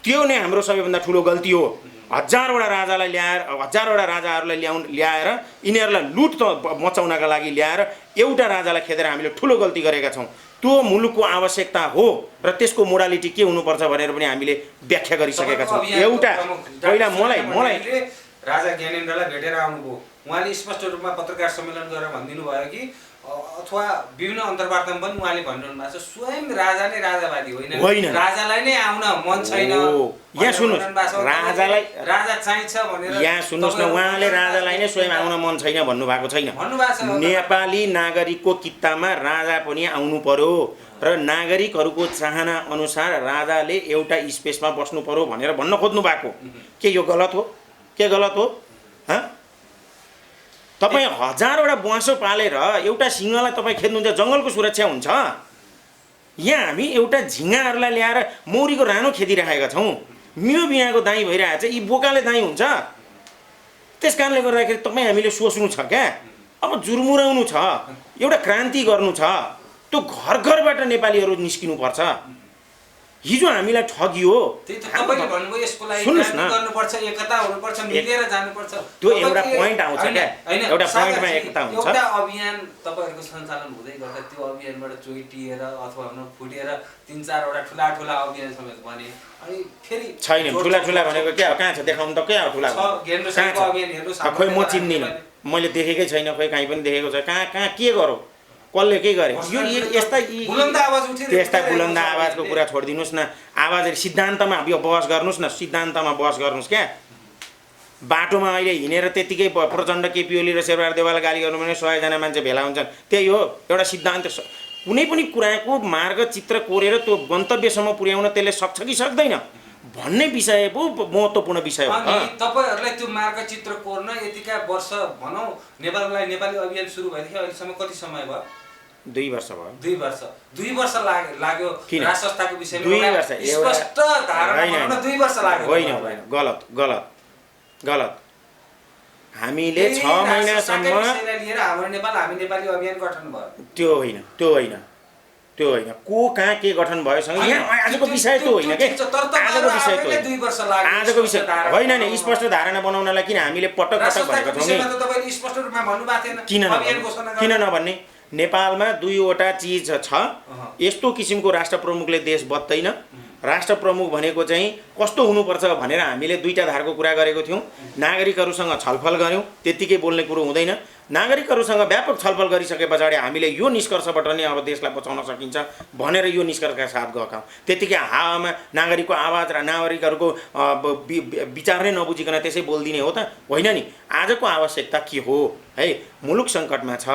S2: त्यो नै हाम्रो सबैभन्दा ठुलो गल्ती हो। हजारवटा राजालाई ल्याएर, हजारवटा राजाहरूलाई ल्याएर यिनीहरूलाई लुट मचाउनका लागि ल्याएर एउटा राजालाई खेदेर हामीले ठुलो गल्ती गरेका छौँ। त्यो मुलुकको आवश्यकता हो र त्यसको मोडालिटी के हुनुपर्छ भनेर पनि हामीले व्याख्या गरिसकेका छौँ। एउटा पहिला मलाई
S1: राजा ज्ञानेन्द्रलाई भेटेर आउनुभयो, उहाँले स्पष्ट रूपमा पत्रकार सम्मेलन गरेर भनिदिनु भयो कि, अथवा विभिन्न अन्तर्वार्तामा पनि उहाँले भनिरहनु भएको छ, स्वयं राजा नै राजावादी होइन, राजालाई नै आउन मन छैन।
S2: यहाँ सुन्नुहोस्, राजालाई
S1: राजा चाहिन्छ भनेर
S2: यहाँ सुन्नुहोस् न, उहाँले राजालाई नै स्वयं आउन मन छैन भन्नुभएको छैन। नेपाली नागरिकको कित्तामा राजा पनि आउनु पर्यो र नागरिकहरूको चाहना अनुसार राजाले एउटा स्पेसमा बस्नु पर्यो भनेर भन्न खोज्नु भएको। के यो गलत हो? के गलत हो? तपाईँ हजारवटा ब्वाँसो पालेर एउटा सिंहलाई तपाईँ खेद्नुहुन्छ, जङ्गलको सुरक्षा हुन्छ? यहाँ हामी एउटा झिँगाहरूलाई ल्याएर मौरीको रानो खेदिरहेका छौँ। मियो बिहाको दाई भइरहेको छ, यी बोकाले दाई हुन्छ। त्यस कारणले गर्दाखेरि तपाईँ हामीले सोच्नु छ क्या, अब जुर्मुराउनु छ, एउटा क्रान्ति गर्नु छ। त्यो घर घरबाट नेपालीहरू निस्किनुपर्छ। हिजो हामीलाई ठगियो, सुन्नुहोस् न, त्यो एउटा पोइन्ट आउँछ क्या, एउटा पोइन्टमा एकता हुन्छ।
S1: एउटा अभियान तपाईँहरूको सञ्चालन हुँदै गर्दा त्यो अभियानबाट चोइटिएर अथवा फुटेर 3-4 वटा ठुला ठुला अभियान समेत बने, अनि फेरि
S2: छैन। ठुला ठुला भनेको के हो? कहाँ छ? देखाउनु त। के हो ठुला? खोइ म चिन्दिनँ, मैले देखेकै छैन, खोइ कहीँ पनि देखेको छ। कहाँ कहाँ के गरौँ? कसले के गरे? यो यस्ता बुलन्द आवाजको कुरा छोडिदिनुहोस् न। आवाजहरू सिद्धान्तमा बहस गर्नुहोस् न, सिद्धान्तमा बहस गर्नुहोस् क्या। बाटोमा अहिले हिँडेर त्यतिकै प्रचण्ड, केपी ओली र शेरबहादुर देवाललाई गाली गर्नु भने 100जना मान्छे भेला हुन्छन्। त्यही हो एउटा सिद्धान्त। कुनै पनि कुराको मार्ग चित्र कोरेर त्यो गन्तव्यसम्म पुर्याउन त्यसले सक्छ कि सक्दैन भन्ने विषय पो महत्त्वपूर्ण विषय हो।
S1: तपाईँहरूलाई त्यो मार्ग चित्र कोर्न यतिका वर्ष भनौँ, नेपाली अभियान सुरु भएदेखि अहिलेसम्म कति समय भयो?
S2: 2 वर्ष भयो।
S1: 2 वर्ष लाग्यो राज संस्थाको विषयमा
S2: 2 वर्ष
S1: स्पष्ट धारणा बनाउन 2 वर्ष लाग्यो।
S2: होइन, गलत। हामीले 6 महिनासम्म
S1: लिएर हाम्रो नेपाल, हामी नेपाली अभियान गठन भयो।
S2: त्यो होइन। को कहाँ के गठन भयोसँग यहाँ आजको विषय त्यो होइन के। आजको विषय त्यो आजको विषय होइन नि। स्पष्ट धारणा बनाउनलाई किन हामीले पटक भनेको छौँ नि? किन नभन्ने? नेपालमा 2वटा चिज छ। यस्तो किसिमको राष्ट्र प्रमुखले देश बत्दैन। राष्ट्र प्रमुख भनेको चाहिँ कस्तो हुनुपर्छ भनेर हामीले 2टा धारको कुरा गरेको थियौँ। नागरिकहरूसँग छलफल गऱ्यौँ, त्यत्तिकै बोल्ने कुरो हुँदैन। नागरिकहरूसँग व्यापक छलफल गरिसके पछाडि हामीले यो निष्कर्षबाट नै अब देशलाई बचाउन सकिन्छ भनेर यो निष्कर्षका साथ गएका हौँ। त्यत्तिकै हावामा नागरिकको आवाज र नागरिकहरूको विचार नै नबुझिकन त्यसै बोलिदिने हो त? होइन नि। आजको आवश्यकता के हो है? मुलुक सङ्कटमा छ,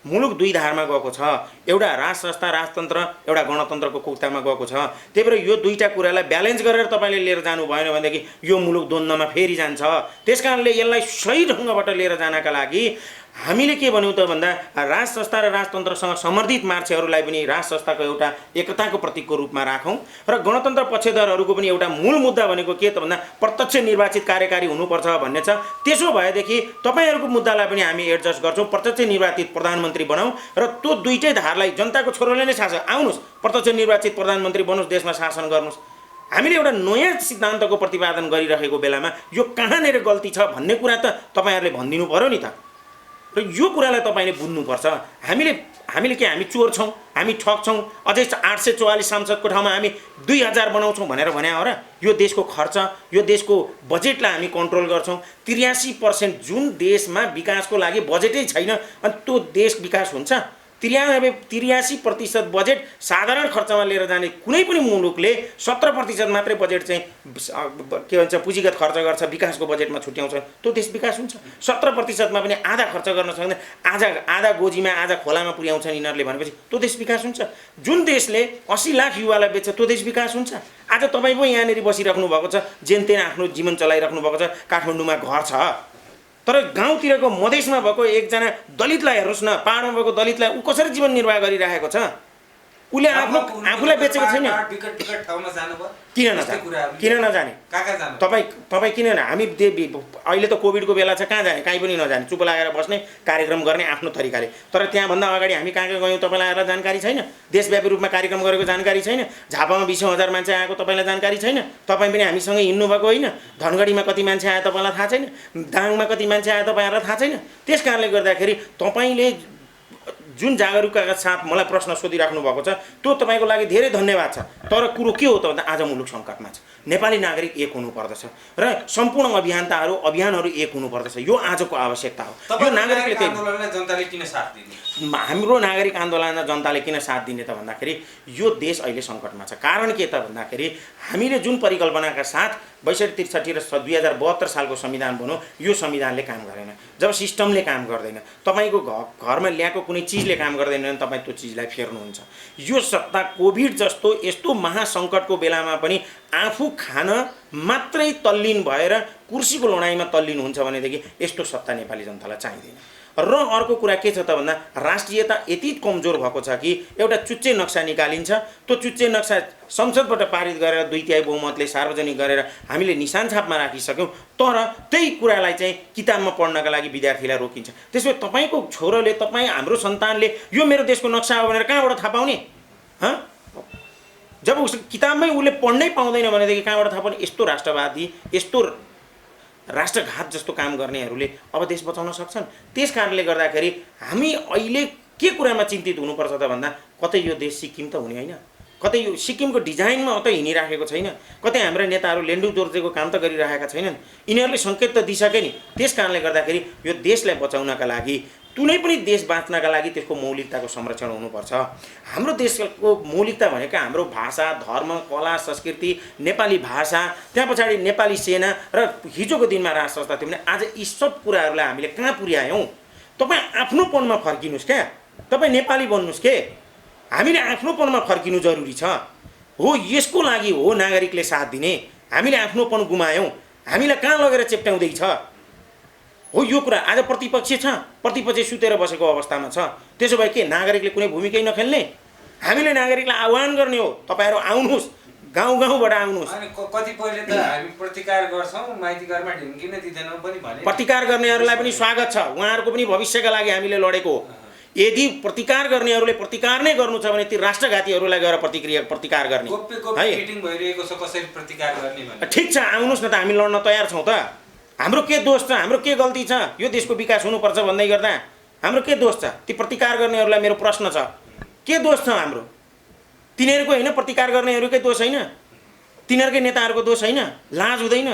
S2: मुलुक 2 धारमा गएको छ। एउटा राज संस्था, राजतन्त्र, एउटा गणतन्त्रको कुर्तामा गएको छ। त्यही भएर यो 2टा कुरालाई ब्यालेन्स गरेर तपाईँले लिएर जानु भएन भनेदेखि यो मुलुक द्वन्द्वमा फेरि जान्छ। त्यस कारणले यसलाई सही ढङ्गबाट लिएर जानका लागि हामीले के भन्यौँ त भन्दा राज संस्था र राजतन्त्रसँग समर्थित मान्छेहरूलाई पनि राज संस्थाको एउटा एकताको प्रतीकको रूपमा राखौँ र गणतन्त्र पक्षधरहरूको पनि एउटा मूल मुद्दा भनेको के त भन्दा प्रत्यक्ष निर्वाचित कार्यकारी हुनुपर्छ भन्ने छ। त्यसो भएदेखि तपाईँहरूको मुद्दालाई पनि हामी एडजस्ट गर्छौँ, प्रत्यक्ष निर्वाचित प्रधानमन्त्री बनाऊँ र त्यो 2टै धारलाई जनताको छोरोले नै शासन आउनुहोस्, प्रत्यक्ष निर्वाचित प्रधानमन्त्री बन्नुहोस्, देशमा शासन गर्नुहोस्। हामीले एउटा नयाँ सिद्धान्तको प्रतिपादन गरिरहेको बेलामा यो कहाँनिर गल्ती छ भन्ने कुरा त तपाईँहरूले भनिदिनु पर्यो नि त। र र यो कुरालाई तपाईँले बुझ्नुपर्छ। हामीले के हामी चोर छौँ, हामी ठग छौँ, अझै 844 सांसदको ठाउँमा हामी 2000 बनाउँछौँ भनेर भने हो र? यो देशको खर्च, यो देशको बजेटलाई हामी कन्ट्रोल गर्छौँ। 83% जुन देशमा विकासको लागि बजेटै छैन अनि त्यो देश विकास हुन्छ? 83% बजेट साधारण खर्चमा लिएर जाने कुनै पनि मुलुकले 17% मात्रै बजेट चाहिँ के भन्छ पुँजीगत खर्च गर्छ, विकासको बजेटमा छुट्याउँछ, त्यो देश विकास हुन्छ। 17%मा पनि आधा खर्च गर्न सक्दैन, आधा गोजीमा आधा खोलामा पुर्याउँछन् यिनीहरूले भनेपछि त्यो देश विकास हुन्छ। जुन देशले 80 लाख युवालाई बेच्छ त्यो देश विकास हुन्छ। आज तपाईँ पो यहाँनिर बसिराख्नु भएको छ, जेनतेन आफ्नो जीवन चलाइराख्नु भएको छ, काठमाडौँमा घर छ, तर गाउँतिरको मधेसमा भएको एकजना दलितलाई हेर्नुहोस् न, पाहाडमा भएको दलितलाई ऊ कसरी जीवन निर्वाह गरिराखेको छ? उसले आफूलाई बेचेको छैन। किन नजाने? तपाईँ किन न? हामी अहिले त कोभिडको बेला छ, कहाँ जाने? कहीँ पनि नजाने, चुप लागेर बस्ने, कार्यक्रम गर्ने आफ्नो तरिकाले। तर त्यहाँभन्दा अगाडि हामी कहाँ कहाँ गयौँ तपाईँलाई आएर जानकारी छैन? देशव्यापी रूपमा कार्यक्रम गरेको जानकारी छैन? झापामा 20,000 मान्छे आएको तपाईँलाई जानकारी छैन? तपाईँ पनि हामीसँगै हिँड्नुभएको होइन? धनगढीमा कति मान्छे आयो तपाईँलाई थाहा छैन? दाङमा कति मान्छे आयो तपाईँहरूलाई थाहा छैन? त्यस कारणले गर्दाखेरि तपाईँले जुन जागरुकताका साथ मलाई प्रश्न सोधिराख्नु भएको छ त्यो तपाईँको लागि धेरै धन्यवाद छ। तर कुरो के हो त भन्दा आज मुलुक सङ्कटमा छ, नेपाली नागरिक एक हुनुपर्दछ र सम्पूर्ण अभियानहरू एक हुनुपर्दछ। यो आजको आवश्यकता हो। यो नागरिकले
S1: जनताले किन साथ दिने?
S2: हाम्रो नागरिक आन्दोलनमा जनताले किन साथ दिने त भन्दाखेरि यो देश अहिले सङ्कटमा छ। कारण के त भन्दाखेरि हामीले जुन परिकल्पनाका साथ 62-63 र 2072 सालको संविधान बन्यो, यो संविधानले काम गरेन। जब सिस्टमले काम गर्दैन, तपाईँको घरमा ल्याएको कुनै चिजले काम गर्दैन भने तपाईँ त्यो चिजलाई फेर्नुहुन्छ। यो सत्ता कोभिड जस्तो यस्तो महासङ्कटको बेलामा पनि आफू खान मात्रै तल्लीन भएर कुर्सीको लडाइँमा तल्लीन हुन्छ भनेदेखि यस्तो सत्ता नेपाली जनतालाई चाहिँदैन। र अर्को कुरा के छ त भन्दा राष्ट्रियता यति कमजोर भएको छ कि एउटा चुच्चे नक्सा निकालिन्छ, त्यो चुच्चे नक्सा संसदबाट पारित गरेर 2/3 बहुमतले सार्वजनिक गरेर हामीले निशान छापमा राखिसक्यौँ, तर त्यही कुरालाई चाहिँ किताबमा पढ्नका लागि विद्यार्थीलाई रोकिन्छ। त्यसो भए तपाईँको छोरोले, हाम्रो सन्तानले यो मेरो देशको नक्सा हो भनेर कहाँबाट थाहा पाउने? जब किताबमै उसले पढ्नै पाउँदैन भनेदेखि कहाँबाट थाहा पाउने? यस्तो राष्ट्रवादी, यस्तो राष्ट्रघात जस्तो काम गर्नेहरूले अब देश बचाउन सक्छन्। त्यस कारणले गर्दाखेरि हामी अहिले के कुरामा चिन्तित हुनुपर्छ त भन्दा कतै यो देश सिक्किम त हुने होइन, कतै यो सिक्किमको डिजाइनमा अतै हिँडिराखेको छैन, कतै हाम्रा नेताहरू लेन्डु दोर्जेको काम त गरिरहेका छैनन्। यिनीहरूले सङ्केत त दिइसके नि। त्यस कारणले गर्दाखेरि यो देशलाई बचाउनका लागि, कुनै पनि देश बाँच्नका लागि त्यसको मौलिकताको संरक्षण हुनुपर्छ। हाम्रो देशको मौलिकता भनेको हाम्रो भाषा, धर्म, कला, संस्कृति, नेपाली भाषा, त्यहाँ पछाडि नेपाली सेना र हिजोको दिनमा राज संस्था थियो भने आज यी सब कुराहरूलाई हामीले कहाँ पुर्यायौँ? तपाईँ आफ्नोपनमा फर्किनुहोस् क्या, तपाईँ नेपाली बन्नुहोस् के। हामीले आफ्नोपनमा फर्किनु जरुरी छ। हो, यसको लागि हो नागरिकले साथ दिने। हामीले आफ्नोपन गुमायौँ, हामीलाई कहाँ लगेर चेप्ट्याउँदैछ? हो, यो कुरा आज प्रतिपक्ष छ, प्रतिपक्ष सुतेर बसेको अवस्थामा छ। त्यसो भए के नागरिकले कुनै भूमिकै नखेल्ने? हामीले नागरिकलाई आह्वान गर्ने हो, तपाईँहरू आउनुहोस्, गाउँ गाउँबाट आउनुहोस्।
S1: कतिपयले त हामी प्रतिकार गर्छौँ, माइतीघरमा ढिम्किन दिँदैनौँ पनि भने
S2: प्रतिकार गर्नेहरूलाई पनि स्वागत छ। उहाँहरूको पनि भविष्यका लागि हामीले लडेको हो। यदि प्रतिकार गर्नेहरूले प्रतिकार नै गर्नु छ भने ती राष्ट्रघातीहरूलाई गएर प्रतिकार गर्ने
S1: मिटिङ भइरहेको छ, कसरी प्रतिकार गर्ने भने
S2: ठिक छ, आउनुहोस् न त, हामी लड्न तयार छौँ त। हाम्रो के दोष छ? हाम्रो के गल्ती छ? यो देशको विकास हुनुपर्छ भन्दै गर्दा हाम्रो के दोष छ? ती प्रतिकार गर्नेहरूलाई मेरो प्रश्न छ, के दोष छ हाम्रो? तिनीहरूको होइन, प्रतिकार गर्नेहरूकै दोष होइन, तिनीहरूकै नेताहरूको दोष होइन? लाज हुँदैन?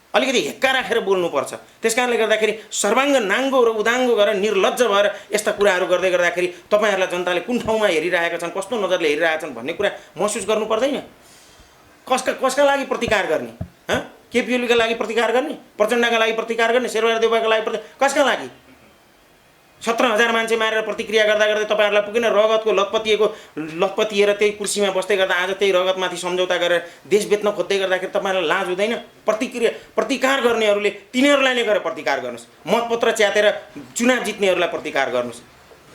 S2: अलिकति हेक्का राखेर बोल्नुपर्छ। त्यस कारणले गर्दाखेरि सर्वाङ्ग नाङ्गो र उदाङ्गो गरेर निर्लज्ज भएर यस्ता कुराहरू गर्दै गर्दाखेरि तपाईँहरूलाई जनताले कुन ठाउँमा हेरिरहेका छन्, कस्तो नजरले हेरिरहेका छन् भन्ने कुरा महसुस गर्नु पर्दैन? कसका लागि प्रतिकार गर्ने? केपी ओलीका लागि प्रतिकार गर्ने, प्रचण्डका लागि प्रतिकार गर्ने, शेरबहादुर देउवाका लागि कसका लागि? 17,000 मान्छे मारेर प्रतिक्रिया गर्दा गर्दै तपाईँहरूलाई पुगेन? रगतको लतपतिएर त्यही कुर्सीमा बस्दै गर्दा आज त्यही रगतमाथि सम्झौता गरेर देश बेच्न खोज्दै गर्दाखेरि तपाईँहरूलाई लाज हुँदैन? प्रतिकार गर्नेहरूले तिनीहरूलाई नै गरेर प्रतिकार गर्नुहोस्। मतपत्र च्यातेर चुनाव जित्नेहरूलाई प्रतिकार गर्नुहोस्,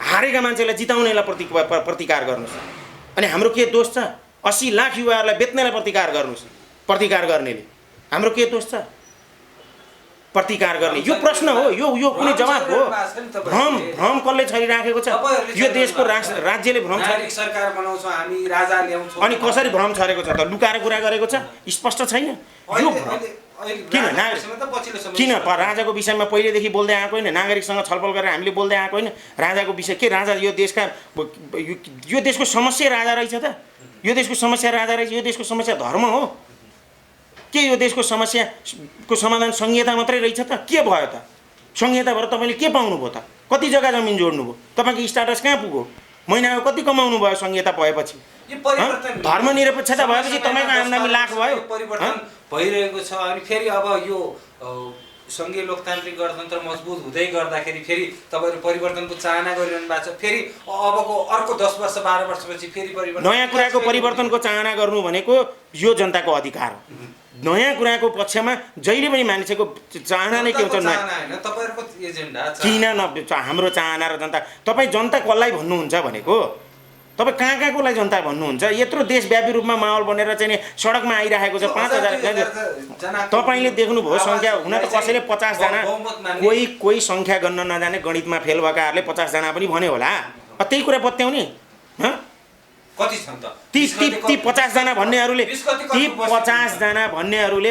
S2: हारेका मान्छेलाई जिताउनेलाई प्रतिकार गर्नुहोस्। अनि हाम्रो के दोष छ? 80 लाख युवाहरूलाई बेच्नेलाई प्रतिकार गर्नुहोस्। प्रतिकार गर्नेले हाम्रो के दोष छ? प्रतिकार गर्ने यो प्रश्न हो, यो कुनै जवाब हो? भ्रम कसले छरिराखेको छ? यो देशको राज्यले भ्रम
S1: सरकार बनाउँछौँ हामी, राजा ल्याउँछौँ,
S2: अनि कसरी भ्रम छरेको छ त? लुकाएर कुरा गरेको छ? स्पष्ट छैन? यो किन राजाको विषयमा पहिलेदेखि बोल्दै आएको होइन? नागरिकसँग छलफल गरेर हामीले बोल्दै आएको होइन? राजाको विषय के राजा यो देशको समस्या राजा रहेछ त? यो देशको समस्या राजा रहेछ? यो देशको समस्या धर्म हो के? यो देशको समस्याको समाधान संहिता मात्रै रहेछ त? के भयो त? संहिता भएर तपाईँले के पाउनुभयो त? कति जग्गा जमिन जोड्नुभयो? तपाईँको स्टाटस कहाँ पुग्यो? महिनाको कति कमाउनु भयो संहिता भएपछि? धर्मनिरपेक्षता भएपछि तपाईँको आम्दानी लाख भयो।
S1: परिवर्तन भइरहेको छ। अनि फेरि अब यो सङ्घीय लोकतान्त्रिक गणतन्त्र मजबुत हुँदै गर्दाखेरि फेरि तपाईँहरू परिवर्तनको चाहना गरिरहनु भएको छ। फेरि अबको अर्को 10 वर्ष 12 वर्षपछि फेरि परिवर्तन,
S2: नयाँ कुराको परिवर्तनको चाहना गर्नु भनेको यो जनताको अधिकार हो। नयाँ कुराको पक्षमा जहिले पनि मानिसको चाहना नै के हुन्छ?
S1: तपाईँहरूको एजेन्डा
S2: किन हाम्रो चाहना र जनता? तपाईँ जनता कसलाई भन्नुहुन्छ भनेको? तपाईँ कहाँ कहाँकोलाई जनता भन्नुहुन्छ? यत्रो देशव्यापी रूपमा माहौल बनेर चाहिँ नि सडकमा आइरहेको छ 5000। तपाईँले देख्नुभयो सङ्ख्या हुन त कसैले 50 जना, कोही सङ्ख्या गन्न नजाने गणितमा फेल भएकाहरूले 50 जना पनि भन्यो होला। त्यही कुरा पत्याउने
S1: कति छन् त?
S2: ती 50 जना भन्नेहरूले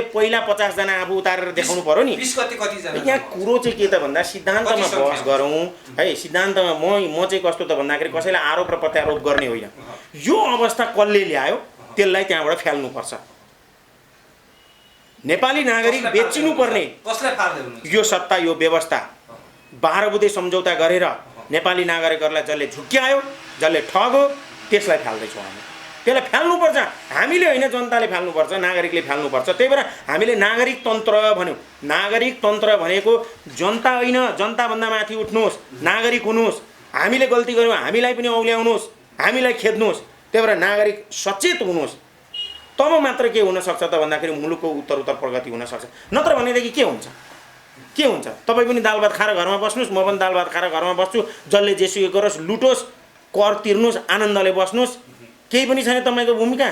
S2: पहिला 50 जना आफू उतारेर देखाउनु पर्यो नि। यहाँ कुरो चाहिँ के त भन्दा सिद्धान्तमा बहस गरौँ है। सिद्धान्तमा म चाहिँ कस्तो त भन्दाखेरि कसैलाई आरोप र प्रत्यारोप गर्ने होइन। यो अवस्था कसले ल्यायो त्यसलाई त्यहाँबाट फ्याल्नुपर्छ। नेपाली नागरिक बेचिनु पर्ने यो सत्ता, यो व्यवस्था 12 बुँदे सम्झौता गरेर नेपाली नागरिकहरूलाई जसले झुक्क्यायो, जसले ठग्यो, त्यसलाई फाल्दैछौँ हामी। त्यसलाई फाल्नुपर्छ। हामीले होइन, जनताले फाल्नुपर्छ, नागरिकले फाल्नुपर्छ। त्यही भएर हामीले नागरिक तन्त्र भन्यौँ। नागरिक तन्त्र भनेको जनता होइन, जनताभन्दा माथि उठ्नुहोस्, नागरिक हुनुहोस्। हामीले गल्ती गऱ्यौँ हामीलाई पनि औल्याउनुहोस्, हामीलाई खेद्नुहोस्। त्यही भएर नागरिक सचेत हुनुहोस्। तब मात्र के हुनसक्छ त भन्दाखेरि मुलुकको उत्तर प्रगति हुनसक्छ। नत्र भनेदेखि के हुन्छ? के हुन्छ? तपाईँ पनि दाल भात खाएर घरमा बस्नुहोस्, म पनि दाल भात खाएर घरमा बस्छु, जसले जेसुकै गरोस्, लुटोस्, कर तिर्नुहोस्, आनन्दले बस्नुहोस्, केही पनि छैन तपाईँको भूमिका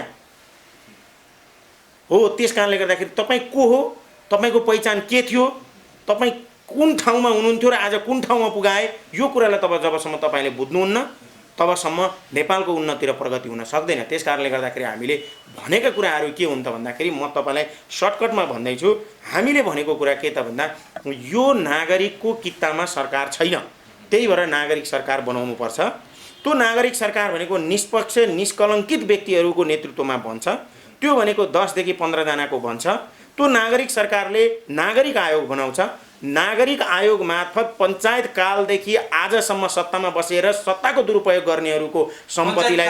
S2: हो। त्यस कारणले गर्दाखेरि तपाईँ को हो, तपाईँको पहिचान के थियो, तपाईँ कुन ठाउँमा हुनुहुन्थ्यो र आज कुन ठाउँमा पुगाए, यो कुरालाई जबसम्म तपाईँले बुझ्नुहुन्न तबसम्म नेपालको उन्नति र प्रगति हुन सक्दैन। त्यस कारणले गर्दाखेरि हामीले भनेका कुराहरू के हुन् त भन्दाखेरि म तपाईँलाई सर्टकटमा भन्दैछु। हामीले भनेको कुरा के त भन्दा यो नागरिकको कित्तामा सरकार छैन, त्यही भएर नागरिक सरकार बनाउनुपर्छ। त्यो नागरिक सरकार भनेको निष्पक्ष निष्कलङ्कित व्यक्तिहरूको नेतृत्वमा बन्छ। त्यो भनेको 10 देखि 15 जनाको बन्छ। त्यो नागरिक सरकारले नागरिक आयोग बनाउँछ। नागरिक आयोग मार्फत पञ्चायत कालदेखि आजसम्म सत्तामा बसेर सत्ताको दुरुपयोग गर्नेहरूको सम्पत्तिलाई,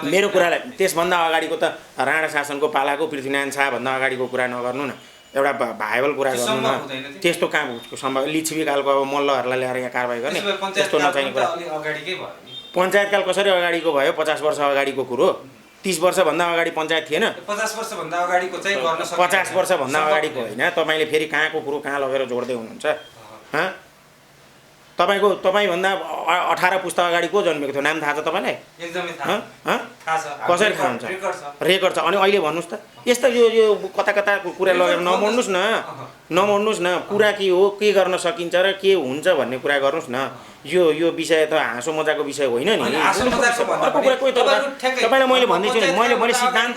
S2: मेरो कुरालाई त्यसभन्दा अगाडिको त राणा शासनको पालाको पृथ्वीनारायण शाहभन्दा अगाडिको कुरा नगर्नु न, एउटा भाइबल कुरा गर्नु न। त्यस्तो काम सम्भव लिच्छवी कालको अब मल्लहरूलाई ल्याएर यहाँ कारबाही गर्ने त्यस्तो नचाहिने कुरा। पञ्चायत काल कसरी अगाडिको भयो? 50 वर्ष अगाडिको कुरो। 30 वर्षभन्दा अगाडि पञ्चायत थिएन।
S1: 50 वर्षभन्दा अगाडिको चाहिँ गर्न सक्छ।
S2: 50 वर्षभन्दा अगाडिको होइन। तपाईँले फेरि कहाँको कुरो कहाँ लगेर जोड्दै हुनुहुन्छ? तपाईँभन्दा 18 पुस्ता अगाडि को जन्मेको थियो नाम थाहा छ तपाईँलाई?
S1: एकदमै थाहा छ।
S2: कसरी थाहा हुन्छ? रेकर्ड छ। अनि अहिले भन्नुहोस् त, यस्तो यो कता कताको कुरा लगेर नमोड्नुहोस् न। कुरा के हो, के गर्न सकिन्छ र के हुन्छ भन्ने कुरा गर्नुहोस् न। यो विषय त हाँसो मजाको विषय होइन नि। अर्को कुरा कोही तपाईँलाई मैले भन्दैछु नि, मैले सिद्धान्त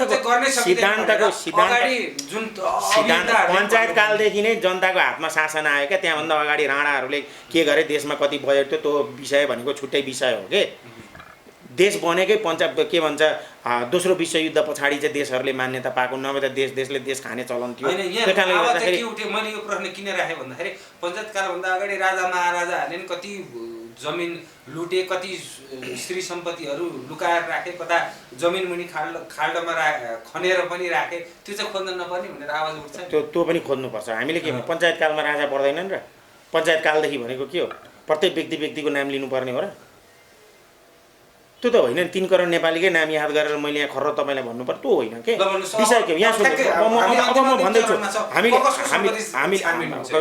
S2: पञ्चायत कालदेखि नै जनताको हातमा शासन आयो क्या। त्यहाँभन्दा अगाडि राणाहरूले के गरे, देशमा कति बजेट थियो, त्यो विषय भनेको छुट्टै विषय हो के। देश बनेकै के भन्छ दोस्रो विश्वयुद्ध पछाडि चाहिँ देशहरूले मान्यता पाएको, नभए त देशले देश खाने चलन थियो।
S1: त्यही कारणले गर्दाखेरि मैले यो प्रश्न किन राखेँ भन्दाखेरि पञ्चायत कालभन्दा अगाडि राजा महाराजाहरूले नि कति जमिन लुटे, कति श्री सम्पत्तिहरू लुकाएर राखे, कता जमिन मुनि खाल्डोमा खनेर पनि राखे। त्यो चाहिँ खोज्न नपर्ने भनेर आवाज उठ्छ।
S2: त्यो पनि खोज्नुपर्छ। हामीले के पञ्चायत कालमा राजा पर्दैनन् र? पञ्चायत कालदेखि भनेको के हो? प्रत्येक व्यक्तिको नाम लिनुपर्ने हो र? त्यो त होइन। 3 करोड नेपालीकै नाम याद गरेर मैले यहाँ खर्र तपाईँलाई भन्नु पर्छ, त्यो होइन के विषय के यहाँ सुन्नु। अब म भन्दैछु हामी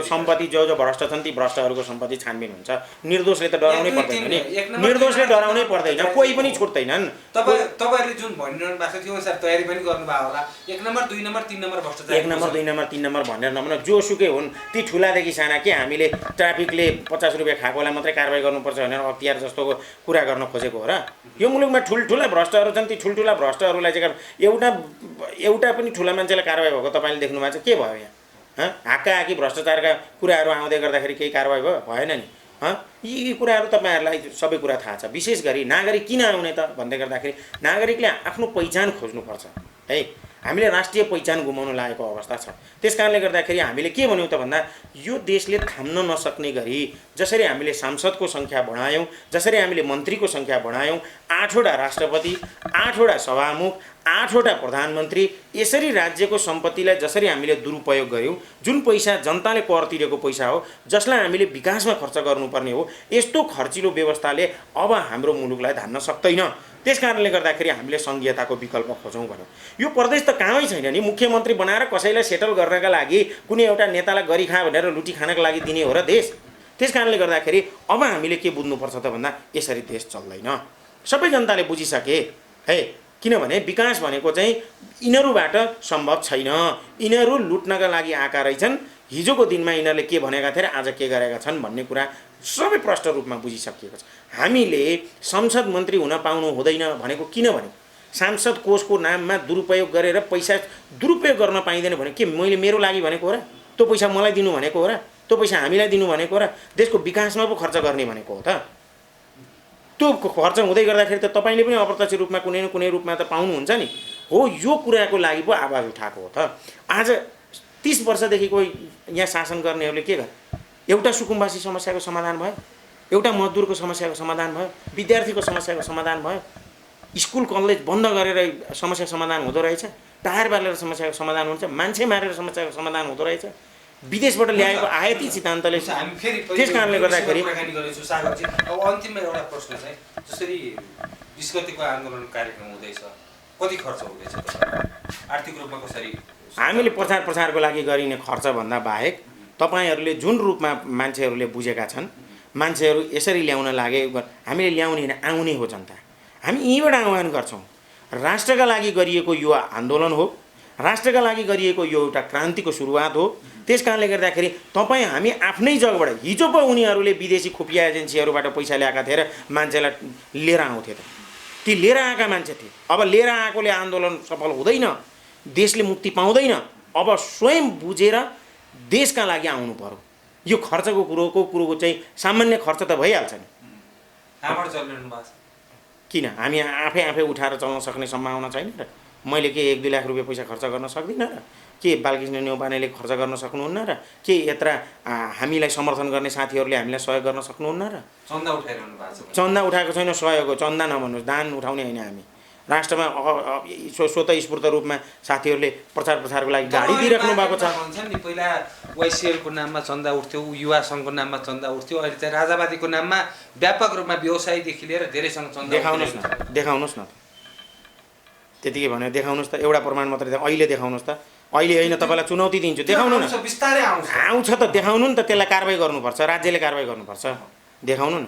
S2: सम्पत्ति जो भ्रष्ट छन् ती भ्रष्टहरूको सम्पत्ति छानबिन हुन्छ। निर्दोषले त डराउनै पर्दैन नि, निर्दोषले डराउनै पर्दैन, कोही पनि छुट्दैनन्।
S1: तपाईँहरूले जुन भनिरहनु भएको छ त्यो अनुसार तयारी पनि गर्नुभयो होला। 1 नम्बर 2 नम्बर 3 नम्बर भ्रष्टाचार,
S2: 1 नम्बर 2 नम्बर 3 नम्बर भनेर नभन, जोसुकै हुन् ती ठुलादेखि साना के हामीले ट्राफिकले 50 रुपियाँ खाएकोलाई मात्रै कारबाही गर्नुपर्छ भनेर अख्तियार जस्तोको कुरा गर्न खोजेको हो र? यो मुलुकमा ठुल्ठुला भ्रष्टहरू छन्। ती ठुल्ठुला भ्रष्टहरूलाई चाहिँ एउटा पनि ठुला मान्छेलाई कारवाही भएको तपाईँले देख्नु भएको छ? के भयो यहाँ? हाक्की भ्रष्टाचारका कुराहरू आउँदै गर्दाखेरि केही कारवाही भयो? भएन नि। यी कुराहरू तपाईँहरूलाई सबै कुरा थाहा छ। विशेष गरी नागरिक किन आउने त भन्दै गर्दाखेरि नागरिकले आफ्नो पहिचान खोज्नुपर्छ है। हामीले राष्ट्रिय पहिचान गुमाउन लागेको अवस्था छ। त्यस कारणले गर्दाखेरि हामीले के भन्यौँ त भन्दा यो देशले थाम्न नसक्ने गरी जसरी हामीले सांसदको सङ्ख्या बढायौँ, जसरी हामीले मन्त्रीको सङ्ख्या बढायौँ, 8वटा राष्ट्रपति, 8वटा सभामुख, 8वटा प्रधानमन्त्री, यसरी राज्यको सम्पत्तिलाई जसरी हामीले दुरुपयोग गऱ्यौँ, जुन पैसा जनताले कर तिरेको पैसा हो, जसलाई हामीले विकासमा खर्च गर्नुपर्ने हो, यस्तो खर्चिलो व्यवस्थाले अब हाम्रो मुलुकलाई धान्न सक्दैन। त्यस कारणले गर्दाखेरि हामीले सङ्घीयताको विकल्प खोजौँ भन्यौँ। यो प्रदेश त कामै छैन नि। मुख्यमन्त्री बनाएर कसैलाई सेटल गर्नका लागि कुनै एउटा नेतालाई गरी खा भनेर लुटी खानका लागि दिने हो र देश? त्यस कारणले गर्दाखेरि अब हामीले के बुझ्नुपर्छ त भन्दा यसरी देश चल्दैन। सबै जनताले बुझिसके है। किनभने विकास भनेको चाहिँ यिनीहरूबाट सम्भव छैन। यिनीहरू लुट्नका लागि आएका रहेछन्। हिजोको दिनमा यिनीहरूले के भनेका थिए र आज के गरेका छन् भन्ने कुरा सबै प्रष्ट रूपमा बुझिसकिएको छ। हामीले संसद मन्त्री हुन पाउनु हुँदैन भनेको किनभने सांसद कोषको नाममा दुरुपयोग गरेर पैसा दुरुपयोग गर्न पाइँदैन भने के मैले मेरो लागि भनेको हो र? त्यो पैसा मलाई दिनु भनेको हो र? त्यो पैसा हामीलाई दिनु भनेको हो र? देशको विकासमा पो खर्च गर्ने भनेको हो त? त्यो खर्च हुँदै गर्दाखेरि त तपाईँले पनि अप्रत्यक्ष रूपमा कुनै न कुनै रूपमा त पाउनुहुन्छ नि। हो, यो कुराको लागि पो आवाज उठाएको हो त। आज 30 वर्षदेखिको यहाँ शासन गर्नेहरूले के गरे? एउटा सुकुम्बासी समस्याको समाधान भयो, एउटा मजदुरको समस्याको समाधान भयो, विद्यार्थीको समस्याको समाधान भयो, स्कुल कलेज बन्द गरेर समस्या समाधान हुँदो रहेछ, टायर बालेर समस्याको समाधान हुन्छ, मान्छे मारेर समस्याको समाधान हुँदो रहेछ, विदेशबाट ल्याएको आयाती सिद्धान्तले।
S1: हामी फेरि
S2: त्यस कारणले गर्दाखेरि
S1: कुराकानी गर्दैछौँ सागरजी। अब अन्तिममा एउटा प्रश्न चाहिँ जसरी 20 गतिको आन्दोलन कार्यक्रम हुँदैछ, कति खर्च हुँदैछ? आर्थिक रूपमा कसरी?
S2: हामीले प्रचारको लागि गरिने खर्च भन्दा बाहेक तपाईँहरूले जुन रूपमा मान्छेहरूले बुझेका छन्, मान्छेहरू यसरी ल्याउन लागे, हामीले ल्याउने होइन, आउने हो जनता। हामी यहीँबाट आह्वान गर्छौँ। राष्ट्रका लागि गरिएको यो आन्दोलन हो, राष्ट्रका लागि गरिएको यो एउटा क्रान्तिको सुरुवात हो। त्यस कारणले गर्दाखेरि तपाईँ हामी आफ्नै जगबाट, हिजो पो उनीहरूले विदेशी खुफिया एजेन्सीहरूबाट पैसा ल्याएका थिए र मान्छेलाई लिएर आउँथे त। ती लिएर आएका मान्छे थिए। अब लिएर आएकोले आन्दोलन सफल हुँदैन, देशले मुक्ति पाउँदैन। अब स्वयं बुझेर देशका लागि आउनु पर्यो। यो खर्चको कुरोको चाहिँ सामान्य खर्च त भइहाल्छ नि। किन हामी आफै उठाएर चल्न सक्ने सम्भावना छैन र? मैले के 1-2 लाख रुपियाँ पैसा खर्च गर्न सक्दिनँ र? के बालकृष्ण न्यौपानेले खर्च गर्न सक्नुहुन्न र? के यत्र हामीलाई समर्थन गर्ने साथीहरूले हामीलाई सहयोग गर्न सक्नुहुन्न र?
S1: चन्दा उठाइरहनु भएको छ?
S2: चन्दा उठाएको छैन। सहयोग हो, चन्दा नभन्नुहोस्, दान उठाउने होइन। हामी राष्ट्रमा स्वतःस्फूर्त रूपमा साथीहरूले प्रचारको लागि गाडी दिइराख्नु भएको छ।
S1: नि पहिला वाइसिएलको नाममा चन्दा उठ्थ्यो, युवा सङ्घको नाममा चन्दा उठ्थ्यो, अहिले चाहिँ राजावादीको नाममा व्यापक रूपमा व्यवसायदेखि लिएर धेरैसँग चन्दा।
S2: देखाउनुहोस् न त्यतिकै भने देखाउनुहोस् त। एउटा प्रमाण मात्रै अहिले देखाउनुहोस् त। अहिले होइन, तपाईँलाई चुनौती दिन्छु, देखाउनु न।
S1: बिस्तारै
S2: आउँछ त, देखाउनु नि त। त्यसलाई कारवाही गर्नुपर्छ, राज्यले कारवाही गर्नुपर्छ। देखाउनु न,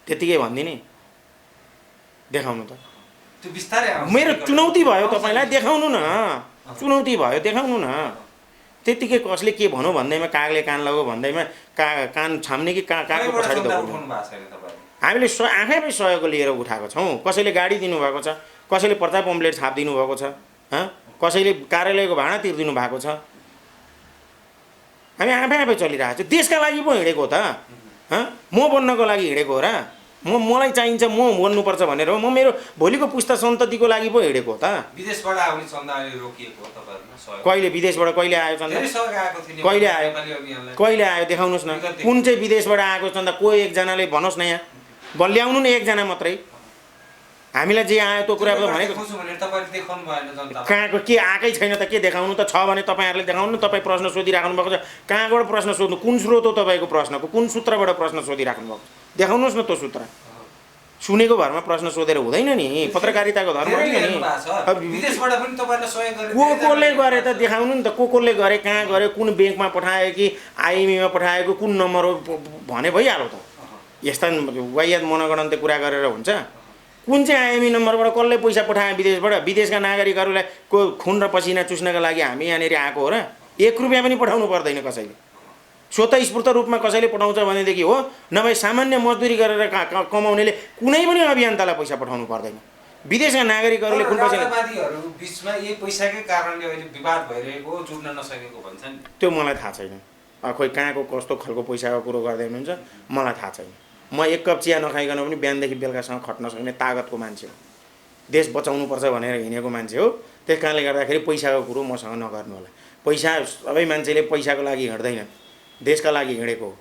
S2: त्यतिकै भनिदिने, देखाउनु त। मेरो चुनौती भयो तपाईँलाई, देखाउनु न। चुनौती भयो, देखाउनु न। त्यतिकै कसले के भनौँ भन्दैमा, कागले कान लगाऊ भन्दैमा कान छाम्ने कि कागको पछाडि दौड्नु। हामीले आफै सहयोग लिएर उठाएको छौँ। कसैले गाडी दिनुभएको छ, कसैले पर्चा पम्पलेट छापिदिनु भएको छ, कसैले कार्यालयको भाडा तिर्दिनु भएको छ। हामी आफै चलिरहेको छ। देशका लागि पो हिँडेको त। म बन्नको लागि हिँडेको हो र? मलाई चाहिन्छ, म बन्नुपर्छ भनेर हो? म मेरो भोलिको पुस्ता सन्ततिको लागि पो हिँडेको हो त।
S1: विदेशबाट आउने चन्दा रोकिएको हो तपाईहरुमा?
S2: कहिले विदेशबाट कहिले आयो चन्दा? कहिले आयो? कहिले आयो देखाउनुहोस् न। कुन चाहिँ विदेशबाट आएको चन्दा? को एकजनाले भन्नुहोस् न। यहाँ ल्याउनु न, एकजना मात्रै। हामीलाई जे आयो त्यो कुरा भनेको कहाँको के आएकै छैन त। के देखाउनु त? छ भने तपाईँहरूले देखाउनु न। तपाईँ प्रश्न सोधिराख्नु भएको छ, कहाँबाट प्रश्न सोध्नु? कुन स्रोत हो तपाईँको प्रश्नको? कुन सूत्रबाट प्रश्न सोधिराख्नु भएको? देखाउनुहोस् न त्यो सूत्र। सुनेको भरमा प्रश्न सोधेर हुँदैन नि। पत्रकारिताको धर्म होइन नि। कसले गरे त देखाउनु नि त। कसले गरे, कहाँ गरे, कुन ब्याङ्कमा पठायो कि आइएमईमा पठाएको, कुन नम्बर हो भने भइहाल्यो त। यस्ता वाहियात मनगणन्त कुरा गरेर हुन्छ? कुन चाहिँ आइएमई नम्बरबाट कसले पैसा पठायो विदेशबाट? विदेशका नागरिकहरूलाई खुन र पसिना चुस्नका लागि हामी यहाँनिर आएको हो र? 1 रुपियाँ पनि पठाउनु पर्दैन कसैले। स्वतःस्फूर्त रूपमा कसैले पठाउँछ भनेदेखि हो, नभए सामान्य मजदुरी गरेर कमाउनेले कुनै पनि अभियन्तालाई पैसा पठाउनु पर्दैन। विदेशका नागरिकहरूले कुन पैसा
S1: बिचमा यही पैसाकै कारणले अहिले विवाद भइरहेको, जुट्न नसकेको भन्छन्।
S2: त्यो मलाई थाहा छैन। खोइ कहाँको कस्तो खालको पैसाको कुरो गर्दै हुनुहुन्छ मलाई थाहा छैन। म एक कप चिया नखाइकन पनि बिहानदेखि बेलुकासम्म खट्न सक्ने तागतको मान्छे हो, देश बचाउनुपर्छ भनेर हिँडेको मान्छे हो। त्यस कारणले गर्दाखेरि पैसाको कुरो मसँग नगर्नु होला। पैसा सबै मान्छेले पैसाको लागि हिँड्दैन, देशका लागि हिँडेको हो।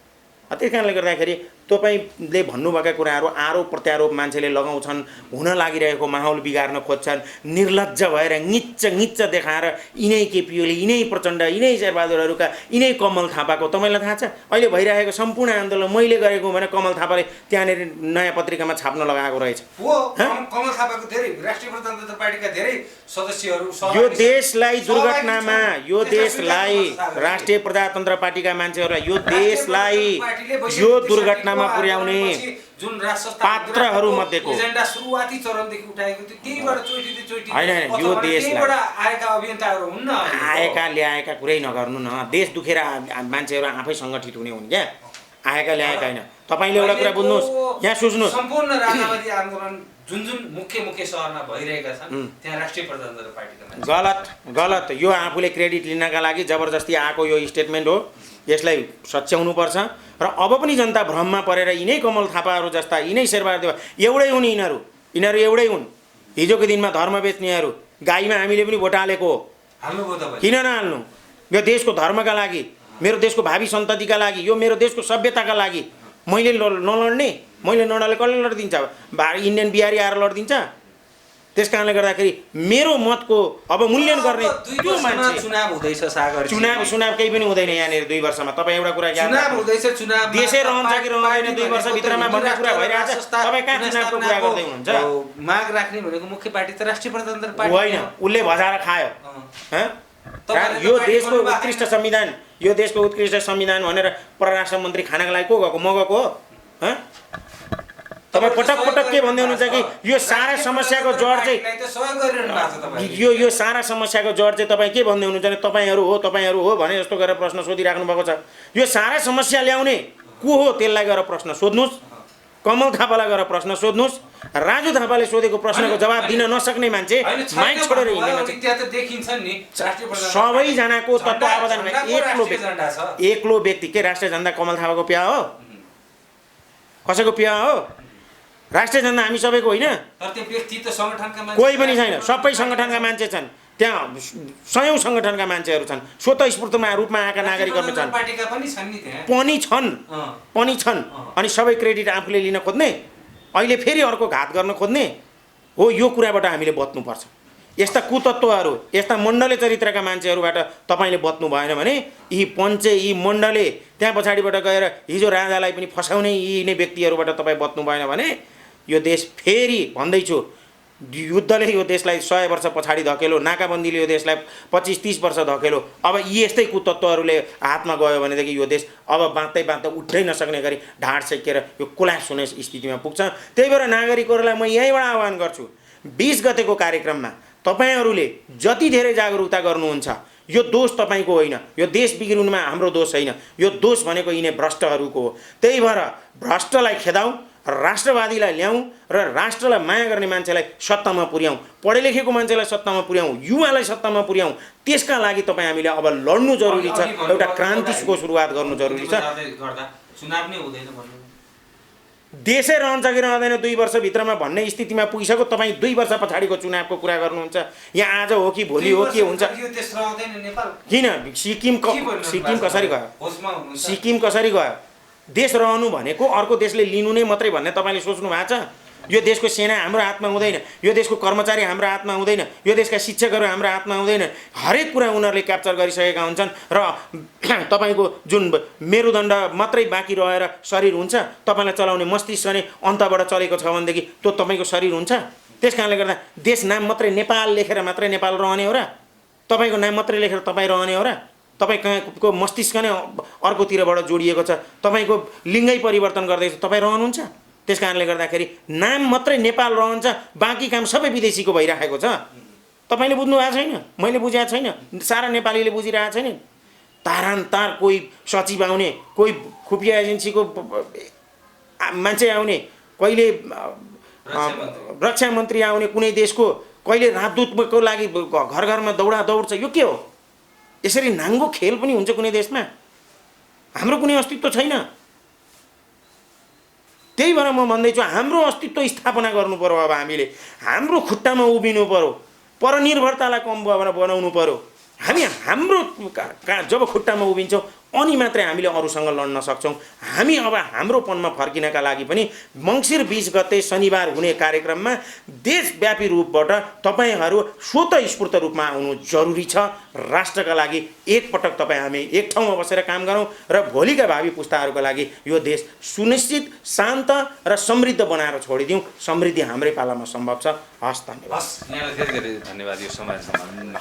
S2: त्यस कारणले गर्दाखेरि तपाईँले भन्नुभएका कुराहरू आरोप प्रत्यारोप मान्छेले लगाउँछन्, हुन लागिरहेको माहौल बिगार्न खोज्छन्, निर्लज्ज भएर निच्च देखाएर यिनै केपिओले, यिनै प्रचण्ड, यिनै शेरबहादुरहरूका, यिनै कमल थापाको तपाईँलाई थाहा छ अहिले भइरहेको सम्पूर्ण आन्दोलन मैले गरेको भने कमल थापाले त्यहाँनिर नयाँ पत्रिकामा छाप्न लगाएको रहेछ।
S1: कमल थापाको धेरै राष्ट्रिय प्रजातन्त्र पार्टीका धेरै सदस्यहरू
S2: यो देशलाई दुर्घटनामा, यो देशलाई राष्ट्रिय प्रजातन्त्र पार्टीका मान्छेहरूलाई यो देशलाई यो दुर्घटनामा पुर्याउने
S1: जुन राष्ट्र
S2: पात्रहरू मध्येको
S1: एजेन्डा सुरुवाती चरणदेखि उठाएको थियो त्यहीबाट चोटी
S2: हैन यो देशबाट
S1: आएका अभियन्ताहरू हुन्न।
S2: आएका ल्याएका कुरै नगर्नु न। देश दुखेर मान्छेहरू आफै सङ्गठित हुने हुन् क्या, आएका ल्याएका होइन। तपाईँले एउटा कुरा बुझ्नुहोस्, यहाँ सोच्नुहोस्,
S1: सम्पूर्ण राजनीति आन्दोलन जुन मुख्य सहरमा भइरहेका छन् त्यहाँ राष्ट्रिय प्रजातन्त्र पार्टीका
S2: गलत यो आफूले क्रेडिट लिनका लागि जबरजस्ती आएको यो स्टेटमेन्ट हो। यसलाई सच्याउनुपर्छ र अब पनि जनता भ्रममा परेर यिनै कमल थापाहरू जस्ता, यिनै शेरबहादुर एउटै हुन्, यिनीहरू एउटै हुन्। हिजोको दिनमा धर्म बेच्नेहरू, गाईमा हामीले पनि भोट हालेको हो, किन नहाल्नु? यो देशको धर्मका लागि, मेरो देशको भावी सन्ततिका लागि, यो मेरो देशको सभ्यताका लागि मैले नलड्ने, मैले नलड्ने कसले लडिदिन्छ? इन्डियन बिहारी आएर लडिदिन्छ? त्यस कारणले गर्दाखेरि मेरो मतको अब मूल्याङ्कन गर्ने त्यो मान्छे
S1: चुनाव हुँदैछ सागर,
S2: चुनाव केही पनि हुँदैन यहाँनिर 2 वर्षमा। तपाईँ एउटा कुरा याद
S1: चुनाव हुँदैछ, चुनाव
S2: देशै रहन्छ कि रहँदैन 2 वर्षभित्रमा भन्ने कुरा भइरहेछ। तपाईँ कहाँ चुनावको कुरा गर्दै हुनुहुन्छ?
S1: माग राख्ने भनेको मुख्य पार्टी त राष्ट्रिय प्रजातन्त्र पार्टी
S2: होइन, उसले भजाएर खायो। यो देशको उत्कृष्ट संविधान, यो देशको उत्कृष्ट संविधान भनेर परराष्ट्र मन्त्री खानाको लागि को गएको? म गएको हो? तपाईँ पटक के भन्दै हुनुहुन्छ कि यो सारा समस्याको जड चाहिँ यो सारा समस्याको जड चाहिँ तपाईँ के भन्दै हुनुहुन्छ भने तपाईँहरू हो भने जस्तो गरेर प्रश्न सोधिराख्नु भएको छ। यो सारा समस्या ल्याउने को हो त्यसलाई गएर प्रश्न सोध्नुहोस्, कमल थापालाई गएर प्रश्न सोध्नुहोस्। राजु थापाले सोधेको प्रश्नको जवाब दिन नसक्ने मान्छे माइक छोडेर हिँड्ने मान्छे सबैजनाको तत्त्वावधानमा एक्लो व्यक्ति के राष्ट्रिय जनता कमल थापाको प्या हो? कसैको प्या हो? राष्ट्रिय जनता हामी सबैको होइन, कोही पनि छैन। सबै सङ्गठनका मान्छे छन् त्यहाँ, सयौँ सङ्गठनका मान्छेहरू छन्, स्वतःस्फूर्तमा रूपमा आएका नागरिकहरू पनि छन्। अनि सबै क्रेडिट आफूले लिन खोज्ने, अहिले फेरि अर्को घात गर्न खोज्ने हो। यो कुराबाट हामीले बच्नुपर्छ। यस्ता कुतत्त्वहरू, यस्ता मण्डले चरित्रका मान्छेहरूबाट तपाईँले बच्नु भएन भने यी पञ्चे, यी मण्डले त्यहाँ पछाडिबाट गएर हिजो राजालाई पनि फसाउने यी नै व्यक्तिहरूबाट तपाईँ बच्नु भएन भने यो देश फेरि भन्दैछु युद्धले यो देशलाई 100 वर्ष पछाडि धकेलो, नाकाबन्दीले यो देशलाई 25-30 वर्ष धकेलो। अब यस्तै कुतत्त्वहरूले हातमा गयो भनेदेखि यो देश अब बाँच्दै उठ्नै नसक्ने गरी ढाड सेकेर यो कोल्याप्स हुने स्थितिमा पुग्छ। त्यही भएर नागरिकहरूलाई म यहीँबाट आह्वान गर्छु, 20 गतेको कार्यक्रममा तपाईँहरूले जति धेरै जागरुकता गर्नुहुन्छ, यो दोष तपाईँको होइन, यो देश बिग्रिनुमा हाम्रो दोष होइन, यो दोष भनेको यिनै भ्रष्टहरूको हो। त्यही भएर भ्रष्टलाई खेदाउँ, राष्ट्रवादीलाई ल्याउँ र राष्ट्रलाई माया गर्ने मान्छेलाई सत्तामा पुर्याउँ, पढे लेखेको मान्छेलाई सत्तामा पुर्याउँ, युवालाई सत्तामा पुर्याउँ। त्यसका लागि तपाईँ हामीले अब लड्नु जरुरी छ, एउटा क्रान्तिको सुरुवात गर्नु जरुरी छ। देशै रहन्छ कि रहँदैन 2 वर्षभित्रमा भन्ने स्थितिमा पुगिसक्यो। तपाईँ 2 वर्ष पछाडिको चुनावको कुरा गर्नुहुन्छ। यहाँ आज हो कि भोलि हो के हुन्छ? किन सिक्किम कसरी गयो? सिक्किम कसरी गयो? देश रहनु भनेको अर्को देशले लिनु नै मात्रै भन्ने तपाईँले सोच्नु भएको छ? यो देशको सेना हाम्रो हातमा हुँदैन, यो देशको कर्मचारी हाम्रो हातमा हुँदैन, यो देशका शिक्षकहरू हाम्रो हातमा हुँदैन। हरेक कुरा उनीहरूले क्याप्चर गरिसकेका हुन्छन् र तपाईँको जुन मेरुदण्ड मात्रै बाँकी रहेर शरीर हुन्छ, तपाईँलाई चलाउने मस्तिष्क नै अन्तबाट चलेको छ भनेदेखि त्यो तपाईँको शरीर हुन्छ। त्यस कारणले गर्दा देश नाम मात्रै नेपाल लेखेर मात्रै नेपाल रहने हो र? तपाईँको नाम मात्रै लेखेर तपाईँ रहने हो र? तपाईँको मस्तिष्क नै अर्कोतिरबाट जोडिएको छ, तपाईँको लिङ्गै परिवर्तन गर्दैछ, तपाईँ रहनुहुन्छ। त्यस कारणले गर्दाखेरि नाम मात्रै नेपाल रहन्छ, बाँकी काम सबै विदेशीको भइरहेको छ। तपाईँले बुझ्नु भएको छैन, मैले बुझेको छैन, सारा नेपालीले बुझिरहेको छैन। तारान्तार कोही सचिव आउने, कोही खुफिया एजेन्सीको मान्छे आउने, कहिले रक्षा मन्त्री आउने कुनै देशको, कहिले राजदूतको लागि घर घरमा दौड छ। यो के हो? यसरी नाङ्गो खेल पनि हुन्छ कुनै देशमा? हाम्रो कुनै अस्तित्व छैन। त्यही भएर म भन्दैछु हाम्रो अस्तित्व स्थापना गर्नु पर्यो। अब हामीले हाम्रो खुट्टामा उभिनु पर्यो, परनिर्भरतालाई कम बनाउनु पर्यो। हामी हाम्रो जब खुट्टामा उभिन्छौँ अनि मात्रै हामीले अरूसँग लड्न सक्छौँ। हामी अब हाम्रोपनमा फर्किनका लागि पनि मङ्सिर 20 गते शनिबार हुने कार्यक्रममा देशव्यापी रूपबाट तपाईहरू स्वतःस्फूर्त रूपमा आउनु जरुरी छ। राष्ट्रका लागि एकपटक हामी एक ठाउँमा बसेर काम गरौँ र भोलिका भावी पुस्ताहरूका लागि यो देश सुनिश्चित, शान्त र समृद्ध बनाएर छोडिदिउँ। समृद्धि हाम्रै पालामा सम्भव छ। हस्, धन्यवाद।
S1: धेरै धेरै धन्यवाद यो समयसम्म।